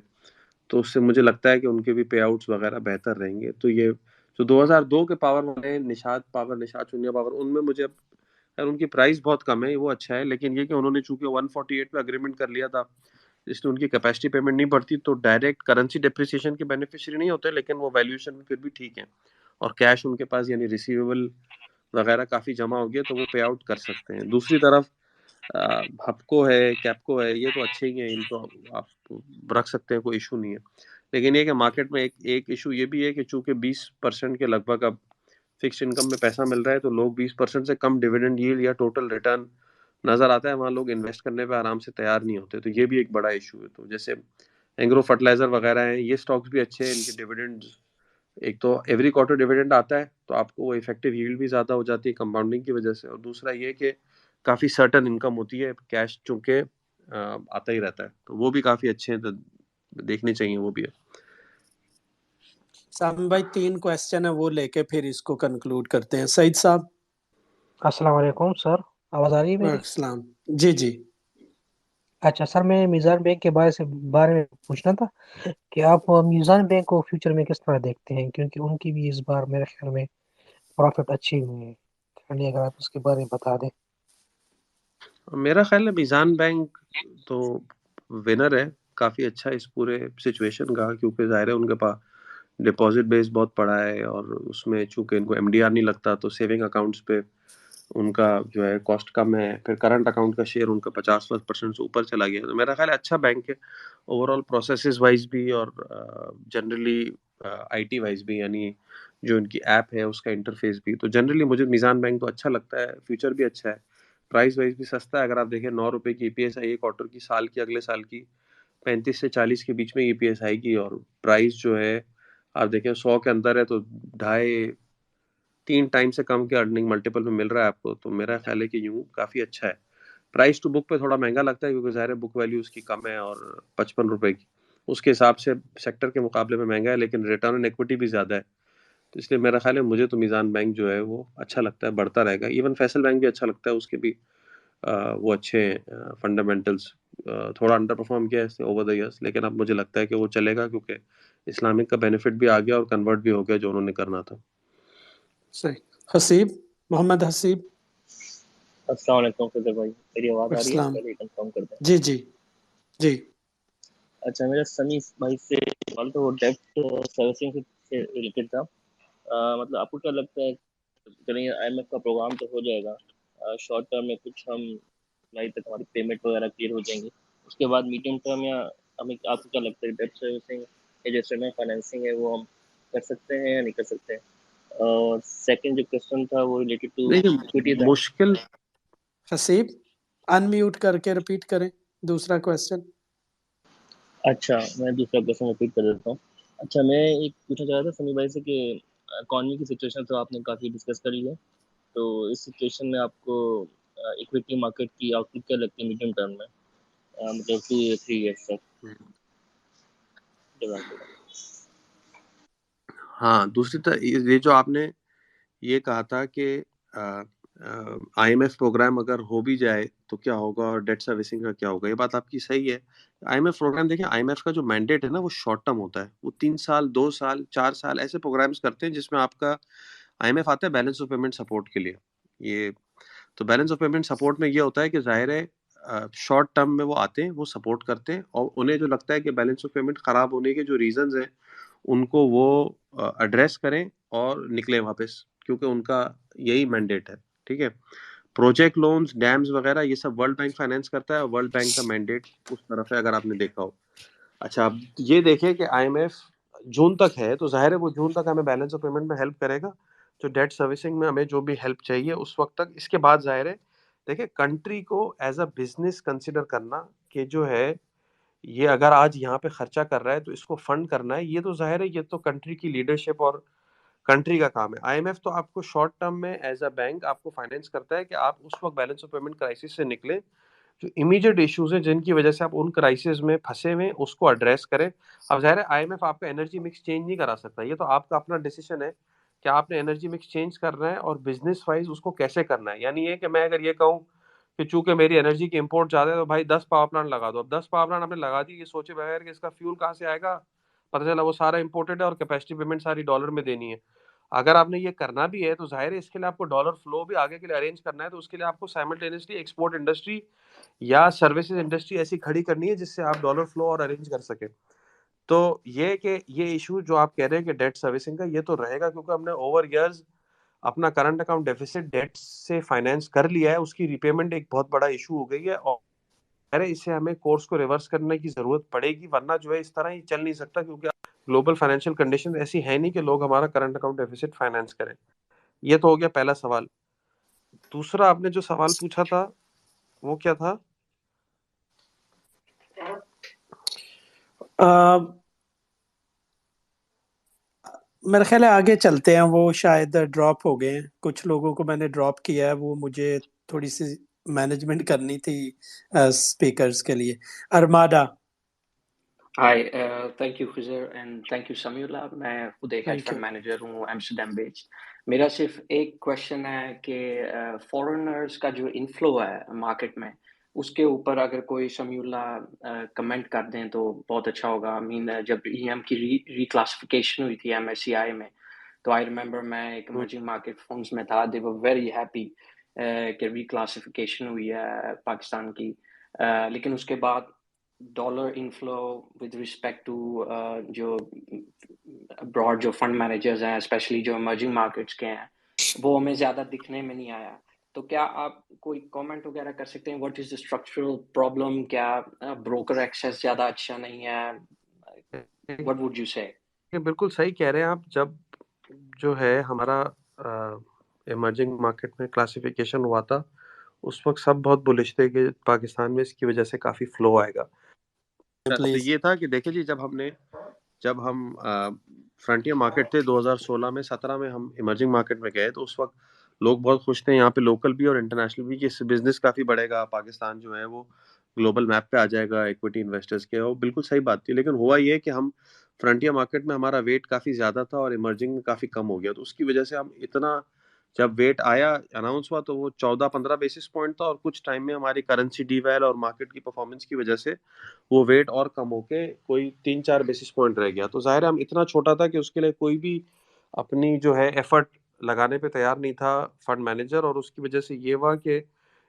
तो उससे मुझे लगता है कि उनके भी पे आउट्स वगैरह बेहतर रहेंगे। तो ये जो 2002 के पावर वाले निषाद पावर, निषाद शून्य पावर, उनमें मुझे अब यार उनकी प्राइस बहुत कम है, वो अच्छा है, लेकिन ये कि उन्होंने चूंकि 148 पे अग्रीमेंट कर लिया था, इसलिए उनकी कैपेसिटी पेमेंट नहीं बढ़ती, तो डायरेक्ट करेंसी डिप्रिसिएशन के बेनिफिशियरी नहीं होते, लेकिन वो वैल्यूएशन में फिर भी ठीक है और कैश उनके पास यानी रिसीवेबल वगैरह काफ़ी जमा हो गया, तो वो पे आउट कर सकते हैं। दूसरी तरफ हपको है, कैपको है, ये तो अच्छे ही हैं, इनको आप रख सकते हैं, कोई इशू नहीं है। लेकिन ये कि मार्केट में एक एक इशू ये भी है कि चूंकि 20% के लगभग अब फिक्स इनकम में पैसा मिल रहा है, तो लोग 20% से कम डिविडेंड यील्ड या टोटल रिटर्न नजर आता है वहाँ लोग इन्वेस्ट करने पे आराम से तैयार नहीं होते, तो ये भी एक बड़ा इशू है। तो जैसे एग्रो फर्टिलाइजर वगैरह हैं, ये स्टॉक्स भी अच्छे हैं, इनके डिविडेंड एक तो एवरी क्वार्टर डिविडेंड आता है, तो आपको वो इफेक्टिव यील्ड भी ज़्यादा हो जाती है कंपाउंडिंग की वजह से। और दूसरा ये कि काफ़ी सर्टन इनकम होती है, कैश चूंकि आता ही रहता है, तो वो भी काफ़ी अच्छे हैं, तो देखने चाहिए वो भी है। सामी भाई 3 क्वेश्चन है वो लेके फिर इसको कंक्लूड करते हैं। सईद साहब। अस्सलाम वालेकुम सर, आवाज़ आ रही है मेरी? अस्सलाम जी जी। अच्छा सर, मैं मीज़ान बैंक के बारे में पूछना था कि आप मीज़ान बैंक को फ्यूचर में किस तरह देखते हैं, क्योंकि उनकी भी इस बार मेरे ख्याल में प्रॉफिट अच्छी हुई है। यानी अगर आप उसके बारे में बता दें। मेरा ख्याल है मीज़ान बैंक तो विनर है काफ़ी अच्छा इस पूरे सिचुएशन का, क्योंकि ज़ाहिर है उनके पास डिपॉजिट बेस बहुत बड़ा है और उसमें चूंकि इनको एमडीआर नहीं लगता, तो सेविंग अकाउंट्स पे उनका जो है कॉस्ट कम है, फिर करंट अकाउंट का शेयर उनका 50% से ऊपर चला गया, तो मेरा ख्याल है अच्छा बैंक है ओवरऑल प्रोसेसेस वाइज भी और जनरली आईटी वाइज भी, यानी जो इनकी ऐप है उसका इंटरफेस भी। तो जनरली मुझे मीज़ान बैंक तो अच्छा लगता है, फ्यूचर भी अच्छा है, प्राइस वाइज भी सस्ता है। अगर आप देखें 9 रुपए की ईपीएस आई है क्वार्टर की, साल की, अगले साल की 35 से 40 के बीच में ईपीएस आएगी, और प्राइस जो है आप देखें 100 के अंदर है, तो 2.5-3 टाइम से कम के अर्निंग मल्टीपल में मिल रहा है आपको। तो मेरा ख्याल है कि यूं काफ़ी अच्छा है। प्राइस टू बुक पे थोड़ा महंगा लगता है क्योंकि ज़ाहिर है बुक वैल्यू उसकी कम है, और 55 रुपए की उसके हिसाब से सेक्टर के मुकाबले में महंगा है, लेकिन रिटर्न ऑन इक्विटी भी ज़्यादा है। तो इसलिए मेरा ख्याल है, मुझे तो मीज़ान बैंक जो है वो अच्छा लगता है, बढ़ता रहेगा। इवन फैसल बैंक भी अच्छा लगता है, उसके भी वो अच्छे फंडामेंटल्स, थोड़ा अंडर परफॉर्म किया है ओवर द ईयर्स, लेकिन अब मुझे लगता है कि वो चलेगा क्योंकि इस्लामिक का बेनिफिट भी आ गया और कन्वर्ट भी हो गया जो उन्होंने करना था। सही। हसीब, मोहम्मद हसीब। अस्सलाम वालेकुम फिजर भाई, मेरी आवाज़ आ रही है? अस्सलाम। पहले कंफर्म कर दें। जी जी जी। अच्छा, मेरा समी भाई से सवाल तो डेब्ट सर्विसिंग से रिलेटेड था। मतलब आपको क्या लगता है, चलिए आईएमएफ का प्रोग्राम तो हो जाएगा, शॉर्ट टर्म में कुछ हम लाइक तक हमारी पेमेंट वगैरह क्लियर हो जाएंगी, उसके बाद मीडियम टर्म या हमें आपको क्या लगता है डेब्ट सर्विसिंग या जैसे में फाइनेंसिंग है वो हम कर सकते हैं या नहीं कर सकते हैं? और सेकंड जो क्वेश्चन था वो रिलेटेड टू इक्विटी देखिए था। मुश्किल, हसीब, अनम्यूट करके रिपीट करें दूसरा क्वेश्चन। अच्छा, मैं दूसरा क्वेश्चन रिपीट कर देता हूँ। अच्छा, मैं एक पूछना चाह रहा था समी भाई से कि इकॉनमी की सिचुएशन तो आपने काफ़ी डिस्कस कर ली है, तो इस सिचुएशन में आपको इक्विटी मार्केट की आउटलुक क्या लगती है मीडियम टर्म में, मतलब 2 या 3 ईयर्स तक? जज़ाकल्लाह। हाँ, दूसरी तरह ये जो आपने ये कहा था कि आईएमएफ प्रोग्राम अगर हो भी जाए तो क्या होगा और डेट सर्विसिंग का क्या होगा, ये बात आपकी सही है। आईएमएफ प्रोग्राम देखिए, आईएमएफ का जो मैंडेट है ना वो शॉर्ट टर्म होता है, वो 3 साल, 2 साल, 4 साल ऐसे प्रोग्राम्स करते हैं जिसमें आपका आईएमएफ आता है बैलेंस ऑफ पेमेंट सपोर्ट के लिए। ये तो बैलेंस ऑफ पेमेंट सपोर्ट में ये होता है कि जाहिर है शॉर्ट टर्म में वो आते हैं, वो सपोर्ट करते हैं, और उन्हें जो लगता है कि बैलेंस ऑफ पेमेंट खराब होने के जो रीजंस हैं उनको वो एड्रेस करें और निकले वापस, क्योंकि उनका यही मैंडेट है। ठीक है, प्रोजेक्ट लोन्स, डैम्स वगैरह ये सब वर्ल्ड बैंक फाइनेंस करता है, और वर्ल्ड बैंक का मैंडेट उस तरफ है, अगर आपने देखा हो। अच्छा, अब ये देखें कि आईएमएफ जून तक है, तो जाहिर है वो जून तक हमें बैलेंस ऑफ पेमेंट में हेल्प करेगा, जो डेट सर्विसिंग में हमें जो भी हेल्प चाहिए उस वक्त तक। इसके बाद जाहिर है देखिए, कंट्री को एज अ बिजनेस कंसिडर करना कि जो है ये अगर आज यहाँ पे खर्चा कर रहा है तो इसको फंड करना है, ये तो जाहिर है ये तो कंट्री की लीडरशिप और कंट्री का काम है। आईएमएफ तो आपको शॉर्ट टर्म में एज अ बैंक आपको फाइनेंस करता है कि आप उस वक्त बैलेंस ऑफ पेमेंट क्राइसिस से निकले, जो इमीडिएट इश्यूज हैं जिनकी वजह से आप उन क्राइसिस में फंसे हुए उसको एड्रेस करें। अब जाहिर है आईएमएफ आपका एनर्जी मिक्स चेंज नहीं करा सकता, ये तो आपका अपना डिसीजन है कि आपने एनर्जी मिक्स चेंज करना है और बिजनेस वाइज उसको कैसे करना है। यानी ये कि मैं अगर ये कहूँ कि चूंकि मेरी एनर्जी की इंपोर्ट ज्यादा है तो भाई 10 पावर प्लांट लगा दो, अब 10 पावर प्लांट आपने लगा दी ये सोचे बगैर कि इसका फ्यूल कहाँ से आएगा, पता चला वो सारा इंपोर्टेड है और कैपेसिटी पेमेंट सारी डॉलर में देनी है। अगर आपने ये करना भी है तो जाहिर है इसके लिए आपको डॉलर फ्लो भी आगे के लिए अरेंज करना है, तो उसके लिए आपको साइमल्टेनियसली एक्सपोर्ट इंडस्ट्री या सर्विसेज इंडस्ट्री ऐसी खड़ी करनी है जिससे आप डॉलर फ्लो और अरेंज कर सके। तो ये कि ये इशू जो आप कह रहे हैं कि डेट सर्विसिंग का, ये तो रहेगा क्योंकि हमने ओवर ईयर्स अपना करंट अकाउंट डेफिसिट डेट से फाइनेंस कर लिया है, उसकी रिपेमेंट एक बहुत बड़ा इशू हो गई है, और अरे इसे हमें कोर्स को रिवर्स करने की जरूरत पड़ेगी, वरना जो है इस तरह ही चल नहीं सकता, क्योंकि ग्लोबल फाइनेंशियल कंडीशन ऐसी है नहीं कि लोग हमारा करंट अकाउंट डेफिसिट फाइनेंस करें। ये तो हो गया पहला सवाल। दूसरा आपने जो सवाल पूछा था वो क्या था? मेरा ख्याल है आगे चलते हैं, वो शायद ड्रॉप हो गए हैं, कुछ लोगों को मैंने ड्रॉप किया है, वो मुझे थोड़ी सी मैनेजमेंट करनी थी स्पीकर्स के लिए। Armada. Hi, thank you Khizar and thank you Samiullah. मैं खुद एक hedge thank fund you. Manager हूँ एम्स्टर्डम बेस्ड। मेरा सिर्फ एक क्वेश्चन है कि फॉरेनर्स का जो इनफ्लो है मार्केट में, उसके ऊपर अगर कोई समीउल्लाह कमेंट कर दें तो बहुत अच्छा होगा। आई मीन जब ईएम की रिक्लासिफिकेशन हुई थी एमएससीआई में, तो आई रिमेंबर मैं एक इमर्जिंग मार्केट फंड्स में था, दे वर वेरी हैप्पी कि रिक्लासिफिकेशन हुई है पाकिस्तान की। लेकिन उसके बाद dollar inflow with respect to जो ब्रॉड जो फंड मैनेजर्स हैं, स्पेशली जो इमर्जिंग मार्केट्स के हैं, वो हमें ज़्यादा दिखने में नहीं आया। तो क्या आप कोई कमेंट वगैरह कर सकते हैं, what is the structural problem? क्या ब्रोकर एक्सेस ज़्यादा अच्छा नहीं है? व्हाट वुड यू से? ये बिल्कुल सही कह रहे हैं आप। जब जो है हमारा इमर्जिंग मार्केट में क्लासिफिकेशन हुआ था, उस वक्त सब बहुत बुलिश थे कि पाकिस्तान में इसकी वजह से काफ़ी फ्लो आएगा। तो प्लीज ये था कि देखिए जी, जब हम फ्रंटियर मार्केट थे 2016 में 17 में हम इमर्जिंग मार्केट में गए, तो उस वक्त लोग बहुत खुश थे, यहाँ पे लोकल भी और इंटरनेशनल भी, कि इससे बिजनेस काफ़ी बढ़ेगा, पाकिस्तान जो है वो ग्लोबल मैप पे आ जाएगा इक्विटी इन्वेस्टर्स के। और बिल्कुल सही बात थी, लेकिन हुआ ये कि हम फ्रंटियर मार्केट में हमारा वेट काफ़ी ज़्यादा था और इमर्जिंग में काफ़ी कम हो गया। तो उसकी वजह से हम इतना, जब वेट आया अनाउंस हुआ तो वो 14-15 बेसिस पॉइंट था, और कुछ टाइम में हमारी करेंसी डीवैल और मार्केट की परफॉर्मेंस की वजह से वो वेट और कम होके कोई 3-4 बेसिस पॉइंट रह गया। तो जाहिर है हम इतना छोटा था कि उसके लिए कोई भी अपनी जो है एफर्ट लगाने पे तैयार नहीं था फंड मैनेजर, और उसकी वजह से ये हुआ कि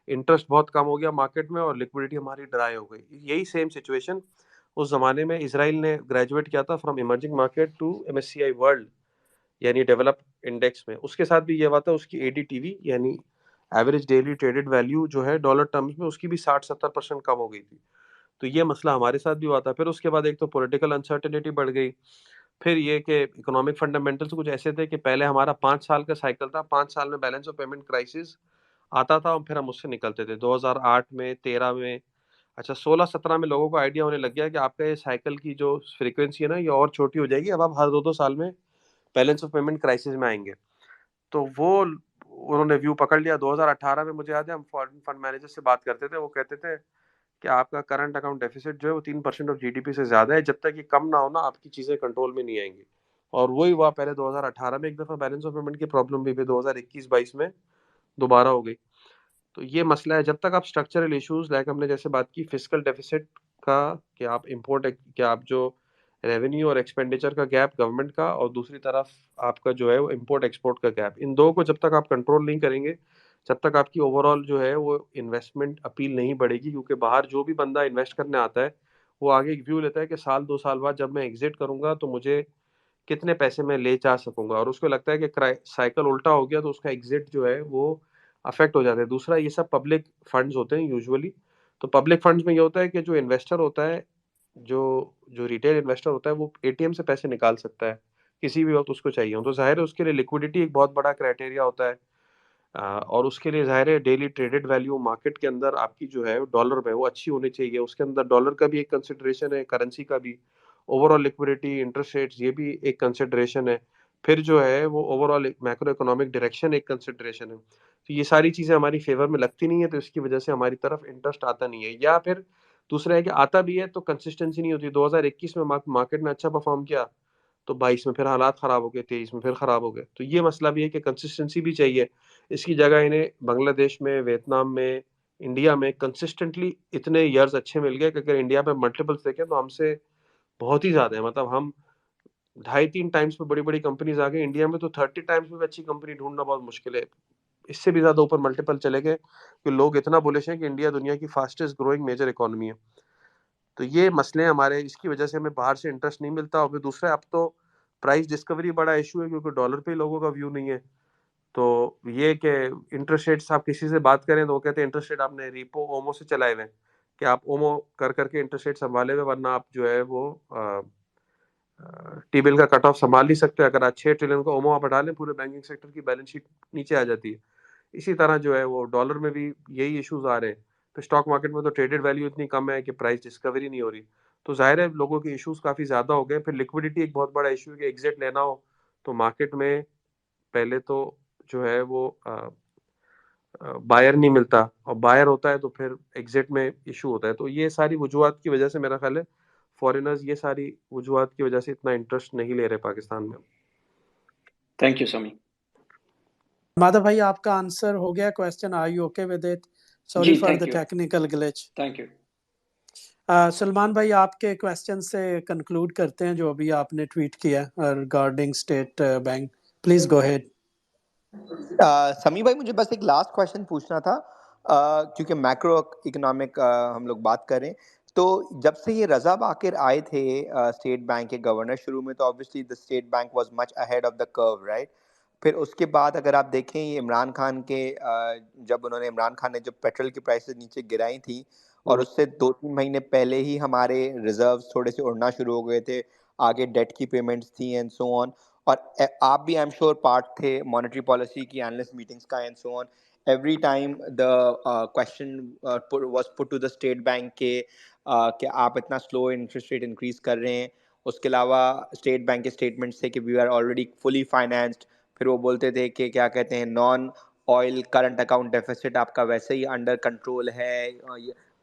इंटरेस्ट बहुत कम हो गया मार्केट में और लिक्विडिटी हमारी ड्राई हो गई। यही सेम सिचुएशन उस जमाने में इसराइल ने ग्रेजुएट किया था from emerging market to MSCI world यानी डेवलप इंडेक्स में। उसके साथ भी ये हुआ था, उसकी ADTV यानी एवरेज डेली ट्रेडेड वैल्यू जो है डॉलर टर्म्स में उसकी भी 60-70% कम हो गई थी। तो ये मसला हमारे साथ भी हुआ था। फिर उसके बाद एक तो पॉलिटिकल अनसर्टेनिटी बढ़ गई, फिर ये कि इकोनॉमिक फंडामेंटल्स कुछ ऐसे थे कि पहले हमारा 5 साल का साइकिल था, 5 साल में बैलेंस ऑफ पेमेंट क्राइसिस आता था और फिर हम उससे निकलते थे। 2008 में, 13 में, अच्छा 16-17 में लोगों को आइडिया होने लग गया कि आपका ये साइकिल की जो फ्रीक्वेंसी है ना, ये और छोटी हो जाएगी, अब आप हर 2-2 साल में बैलेंस ऑफ पेमेंट क्राइसिस में आएंगे। तो वो उन्होंने व्यू पकड़ लिया। 2018 में मुझे याद है हम फॉरेन फंड मैनेजर से बात करते थे, वो कहते थे कि आपका करंट अकाउंट डेफिसिट जो है वो 3% ऑफ GDP से ज्यादा है, जब तक ये कम ना हो ना आपकी चीजें कंट्रोल में नहीं आएंगी। और वही हुआ, पहले 2018 में एक दफा बैलेंस ऑफ पेमेंट की प्रॉब्लम भी 2021-22 में दोबारा हो गई। तो ये मसला है, जब तक आप स्ट्रक्चरल इश्यूज लाइक हमने जैसे बात की फिजिकल डेफिसिट का, कि आप इंपोर्ट, कि आप जो रेवेन्यू और एक्सपेंडिचर का गैप गवर्नमेंट का, और दूसरी तरफ आपका जो है वो इंपोर्ट एक्सपोर्ट का गैप, इन दो को जब तक आप कंट्रोल नहीं करेंगे, जब तक आपकी ओवरऑल जो है वो इन्वेस्टमेंट अपील नहीं बढ़ेगी। क्योंकि बाहर जो भी बंदा इन्वेस्ट करने आता है वो आगे एक व्यू लेता है कि साल 2 साल बाद जब मैं एग्जिट करूंगा तो मुझे कितने पैसे में ले जा सकूंगा, और उसको लगता है कि साइकिल उल्टा हो गया तो उसका एग्जिट जो है वो अफेक्ट हो जाता है। दूसरा, ये सब पब्लिक फंड्स होते हैं यूजुअली। तो पब्लिक फंड्स में ये होता है कि जो इन्वेस्टर होता है, जो जो रिटेल इन्वेस्टर होता है, वो ATM से पैसे निकाल सकता है किसी भी वक्त उसको चाहिए हो। तो जाहिर है उसके लिए लिक्विडिटी एक बहुत बड़ा क्राइटेरिया होता है। और उसके लिए जाहिर है डेली ट्रेडेड वैल्यू मार्केट के अंदर आपकी जो है डॉलर में वो अच्छी होनी चाहिए। उसके अंदर डॉलर का भी एक कंसिडरेशन है, करेंसी का भी, ओवरऑल लिक्विडिटी, इंटरेस्ट रेट्स, ये भी एक कंसिडरेशन है। फिर जो है वो ओवरऑल मैक्रो इकोनॉमिक डायरेक्शन एक कंसिडरेशन है। तो ये सारी चीज़ें हमारी फेवर में लगती नहीं है, तो इसकी वजह से हमारी तरफ इंटरेस्ट आता नहीं है। या फिर दूसरा है कि आता भी है तो कंसिस्टेंसी नहीं होती। 2021 में मार्केट ने अच्छा परफॉर्म किया तो 22 में फिर हालात खराब हो गए, 23 में फिर खराब हो गए। तो ये मसला भी है कि कंसिस्टेंसी भी चाहिए। इसकी जगह इन्हें बांग्लादेश में, वियतनाम में, इंडिया में कंसिस्टेंटली इतने ईयर्स अच्छे मिल गए कि अगर इंडिया में मल्टीपल्स देखें तो हमसे बहुत ही ज्यादा है। मतलब हम 2.5-3 टाइम्स पे बड़ी बड़ी कंपनीज आ गई, इंडिया में तो 30 टाइम्स में भी अच्छी कंपनी ढूंढना बहुत मुश्किल है। इससे भी ज्यादा ऊपर मल्टीपल चले गए कि लोग इतना बुलिश हैं कि इंडिया दुनिया की फास्टेस्ट ग्रोइंग मेजर इकोनॉमी है। तो ये मसले हैं हमारे, इसकी वजह से हमें बाहर से इंटरेस्ट नहीं मिलता। और फिर दूसरा, अब तो प्राइस डिस्कवरी बड़ा इशू है क्योंकि डॉलर पे लोगों का व्यू नहीं है। तो ये कि इंटरेस्ट रेट्स, आप किसी से बात करें तो वो कहते हैं इंटरेस्ट रेट आपने रिपो ओमो से चलाए हुए हैं, कि आप ओमो कर करके इंटरेस्ट रेट संभाले हुए, वरना आप जो है वो टी बिल का कट ऑफ संभाल नहीं सकते। अगर आज 6 ट्रिलियन का ओमो आप हटा लें, पूरे बैंकिंग सेक्टर की बैलेंस शीट नीचे आ जाती है। इसी तरह जो है वो डॉलर में भी यही इश्यूज आ रहे हैं। तो स्टॉक मार्केट में तो ट्रेडेड वैल्यू इतनी कम है कि प्राइस डिस्कवरी नहीं हो रही। तो जाहिर है लोगों के इश्यूज काफी ज्यादा हो गए। फिर लिक्विडिटी एक बहुत बड़ा इशू है कि एग्जिट लेना हो तो मार्केट में पहले तो जो है वो बायर नहीं मिलता, और बायर होता है तो फिर एग्जिट में इशू होता है। तो ये सारी वजूहत की वजह से मेरा ख्याल है फॉरेनर्स ये सारी वजूहत की वजह से इतना इंटरेस्ट नहीं ले रहे पाकिस्तान में। थैंक यू समी। माधव भाई, आपका आंसर हो गया question? Are you okay with it? Sorry जी, for thank the you, technical glitch. Thank you. Salman भाई, आपके क्वेश्चन से कंक्लूड करते हैं जो अभी आपने ट्वीट किया regarding state bank. Please go ahead. समी भाई, मुझे बस एक लास्ट क्वेश्चन पूछना था, क्योंकि मैक्रो इकोनॉमिक हम लोग बात करें, तो जब से ये रजा बाकिर आए थे स्टेट बैंक के गवर्नर, शुरू में तो obviously the state bank was much ahead of the curve, right? फिर उसके बाद अगर आप देखें ये इमरान खान के जब इमरान खान ने जब पेट्रोल की प्राइसेस नीचे गिराई थी और उससे 2-3 महीने पहले ही हमारे रिजर्व्स थोड़े से उड़ना शुरू हो गए थे, आगे डेट की पेमेंट्स थी एंड सो ऑन। और आप भी आई एम श्योर पार्ट थे मॉनेटरी पॉलिसी की एनालिस्ट मीटिंग्स का and so on. Every time the question was put to the state bank के कि आप इतना स्लो इंटरेस्ट रेट इंक्रीज कर रहे हैं। उसके अलावा स्टेट बैंक के स्टेटमेंट्स थे कि we are already fully financed. फिर वो बोलते थे कि क्या कहते हैं non oil current account deficit आपका वैसे ही अंडर कंट्रोल है,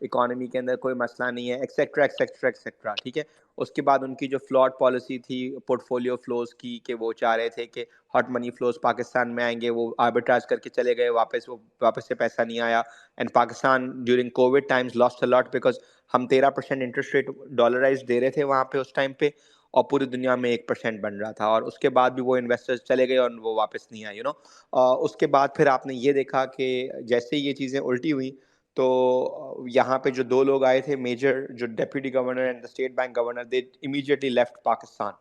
इकोनॉमी के अंदर कोई मसला नहीं है, एक्सेट्रा एक्सेट्रा एक्सेट्रा। ठीक है, उसके बाद उनकी जो फ्लॉट पॉलिसी थी पोर्टफोलियो फ्लोज की कि वो चाह रहे थे कि हॉट मनी फ्लोज पाकिस्तान में आएंगे, वो आर्बिट्राज करके चले गए, वापस से पैसा नहीं आया। And Pakistan during Covid times lost a lot because हम 13% इंटरेस्ट रेट डॉलराइज दे रहे थे वहाँ पे उस टाइम पे, और पूरी दुनिया में 1% बन रहा था, और उसके बाद भी वो इन्वेस्टर्स चले गए और वो वापस नहीं आए उसके बाद फिर आपने ये देखा कि जैसे ये चीज़ें उल्टी हुई तो यहाँ पे जो 2 लोग आए थे मेजर, जो deputy governor and the state bank governor, they immediately left Pakistan.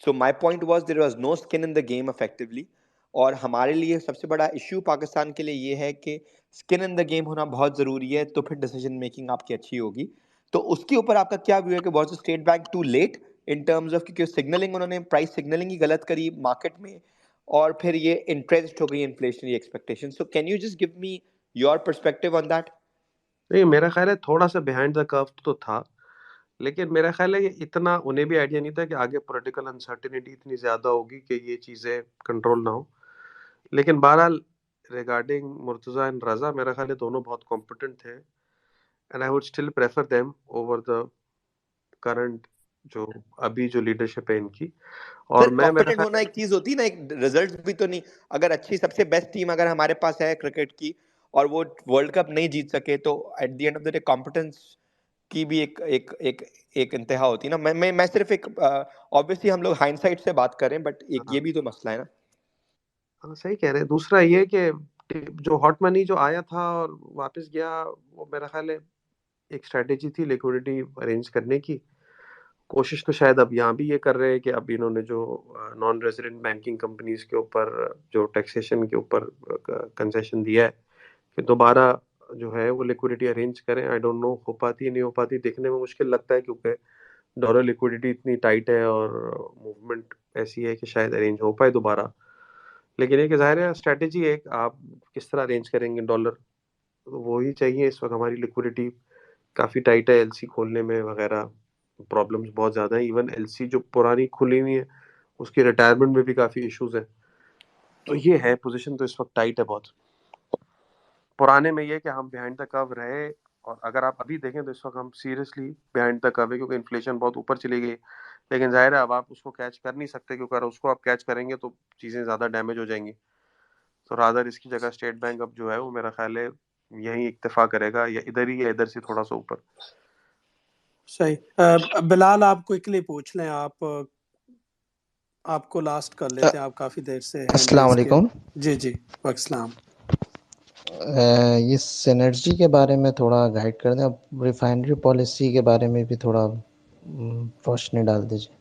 So my point was there was no skin in the game effectively. और हमारे लिए सबसे बड़ा इश्यू पाकिस्तान के लिए ये है कि स्किन इन द गेम होना बहुत ज़रूरी है, तो फिर डिसीजन मेकिंग आपकी अच्छी होगी। तो उसके ऊपर आपका क्या व्यू है कि was the state bank too late in terms of, क्योंकि सिग्नलिंग उन्होंने प्राइस सिग्नलिंग ही गलत करी मार्केट में, और फिर ये इंटरेस्ट हो गई inflationary expectation. So can you just give me your perspective on that? नहीं, मेरा ख्याल है थोड़ा सा बिहाइंड द कर्व तो था, लेकिन मेरा ख्याल है ये इतना उन्हें भी आइडिया नहीं था कि आगे पॉलिटिकल अनसर्टेनिटी इतनी ज़्यादा होगी कि ये चीज़ें कंट्रोल ना हो। लेकिन बहरहाल रिगार्डिंग मुर्तज़ा एंड रज़ा, मेरा ख्याल है दोनों बहुत कॉम्पिटेंट थे and I would still prefer them over the current जो अभी जो लीडरशिप है इनकी। और सर मेरा कॉम्पिटेंट ख्याल होना एक चीज होती है ना, एक रिजल्ट भी तो नहीं। अगर अच्छी सबसे बेस्ट टीम अगर हमारे पास है क्रिकेट की और वो वर्ल्ड कप नहीं जीत सके, तो at the end of the day competence की भी एक एक एक एक इंतहा होती है ना। मैं सिर्फ एक ऑब्वियसली हम लोग हाइंडसाइट से बात करें, बट एक ये भी तो मसला है ना। हाँ, सही कह रहे हैं। दूसरा ये कि जो हॉट मनी जो आया था और वापस गया, वो मेरा ख्याल है एक स्ट्रेटेजी थी लिक्विडिटी अरेंज करने की। कोशिश तो शायद अब यहाँ भी ये कर रहे हैं कि अब इन्होंने जो नॉन रेजिडेंट बैंकिंग कंपनीज के ऊपर जो टैक्सेशन के ऊपर कंसेशन दिया है कि दोबारा जो है वो लिक्विडिटी अरेंज करें। आई डोंट नो हो पाती नहीं हो पाती, देखने में मुश्किल लगता है क्योंकि डॉलर लिक्विडिटी इतनी टाइट है और मूवमेंट ऐसी है कि शायद अरेंज हो पाए दोबारा। लेकिन एक ज़ाहिर है स्ट्रैटेजी है, आप किस तरह अरेंज करेंगे डॉलर, तो वो ही चाहिए। इस वक्त हमारी लिक्विडिटी काफ़ी टाइट है, एलसी खोलने में वगैरह प्रॉब्लम्स बहुत ज़्यादा है। इवन एलसी जो पुरानी खुली हुई है उसकी रिटायरमेंट में भी काफ़ी इश्यूज है। तो ये है पोजीशन, तो इस वक्त टाइट है बहुत। पुराने में ये कि हम बिहाइंड द कर्व रहे, और अगर आप अभी देखें तो इस वक्त हम सीरियसली बिहाइंड द कर्व है क्योंकि इन्फ्लेशन बहुत ऊपर चली गई। लेकिन जाहिर है अब आप उसको कैच कर नहीं सकते, क्योंकि अगर उसको आप कैच करेंगे तो चीज़ें ज़्यादा डैमेज हो जाएंगी। तो रादर इसकी जगह स्टेट बैंक अब जो है वो मेरा ख्याल है यही इक्तफा करेगा, या इधर ही या इधर से थोड़ा सा ऊपर। सही। बिलाल आप क्विकली पूछ लें, आपको लास्ट कर लेते हैं, आप काफी देर से हैंड अस्सलाम रेज किया। वालेकुम। जी जी वालेकुम। ये सिनर्जी के बारे में थोड़ा गाइड कर दें, अब रिफाइनरी पॉलिसी के बारे में भी थोड़ा रोशनी डाल दीजिए।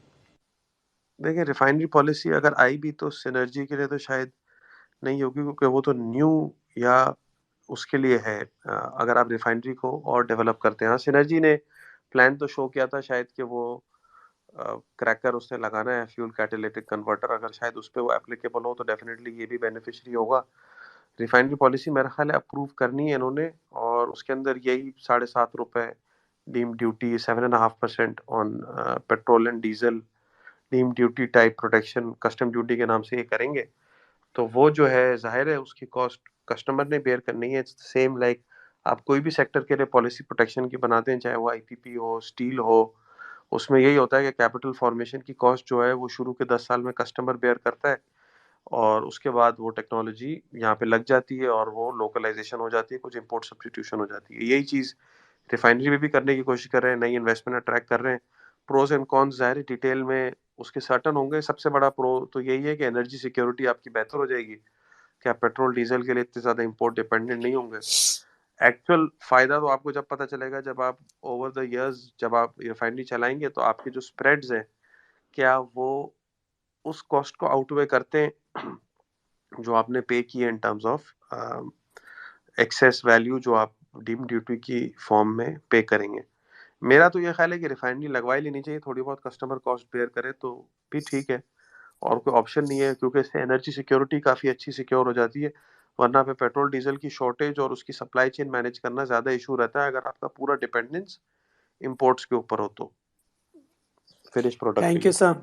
देखिए, रिफाइनरी पॉलिसी अगर आई भी तो सिनर्जी के लिए तो शायद नहीं होगी, क्योंकि वो तो न्यू या उसके लिए है अगर आप रिफाइनरी को और डेवलप करते हैं। हाँ, सिनर्जी ने प्लान तो शो किया था शायद कि वो क्रैकर उसने लगाना है, फ्यूल कैटालिटिक कन्वर्टर, अगर शायद उस पर वो एप्लीकेबल हो तो डेफिनेटली ये भी बेनिफिशियरी होगा। रिफाइनरी पॉलिसी मेरा ख्याल है अप्रूव करनी है इन्होंने, और उसके अंदर यही ₹7.5 deem duty, 7.5% on petrol and diesel, deem duty type protection, custom duty के नाम से ये करेंगे। तो वो जो है जाहिर है उसकी कॉस्ट कस्टमर ने बेयर करनी है। इट्स सेम लाइक आप कोई भी सेक्टर के लिए पॉलिसी प्रोटेक्शन की बनाते हैं, चाहे वो आईपीपी हो, स्टील हो, उसमें यही होता है कि कैपिटल फॉर्मेशन की कॉस्ट जो है वो शुरू के 10 साल में कस्टमर बेयर करता है, और उसके बाद वो टेक्नोलॉजी यहाँ पे लग जाती है और वो लोकलाइजेशन हो जाती है, कुछ इंपोर्ट सब्स्टिट्यूशन हो जाती है। यही चीज़ रिफाइनरी में भी करने की कोशिश कर रहे हैं, नई इन्वेस्टमेंट अट्रैक्ट कर रहे हैं। प्रोज एंड कॉन्स ज़ाहिर डिटेल में उसके सर्टन होंगे। सबसे बड़ा प्रो तो यही है कि एनर्जी सिक्योरिटी आपकी बेहतर हो जाएगी, कि आप पेट्रोल डीजल के लिए इतने ज़्यादा इंपोर्ट डिपेंडेंट नहीं होंगे। एक्चुअल फ़ायदा तो आपको जब पता चलेगा जब आप ओवर द इयर्स जब आप रिफाइनरी चलाएंगे, तो आपके जो स्प्रेड्स हैं क्या वो उस कॉस्ट को आउटवे करते हैं जो आपने पे किए in terms of excess value जो आप डीम ड्यूटी की फॉर्म में पे करेंगे। मेरा तो ये ख्याल है कि रिफाइनरी लगवा ही लेनी चाहिए, थोड़ी बहुत कस्टमर कॉस्ट बेयर करे तो भी ठीक है, और कोई ऑप्शन नहीं है, क्योंकि इससे एनर्जी सिक्योरिटी काफ़ी अच्छी सिक्योर हो जाती है। वरना पे पेट्रोल डीजल की शॉर्टेज और उसकी सप्लाई चेन मैनेज करना ज़्यादा इशू रहता है अगर आपका पूरा डिपेंडेंस इंपोर्ट्स के ऊपर हो तो फिनिश प्रोडक्ट के थैंक यू लिए। सर,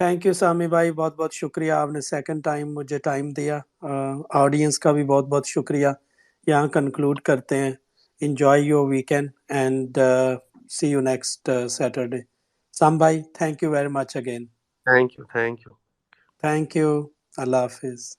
थैंक यू सामी भाई, बहुत बहुत शुक्रिया, आपने सेकंड टाइम मुझे टाइम दिया। ऑडियंस का भी बहुत बहुत शुक्रिया। यहाँ कंक्लूड करते हैं। enjoy your weekend and see you next Saturday. Sam bhai, thank you very much again. Thank you, thank you. Thank you. Allah Hafiz.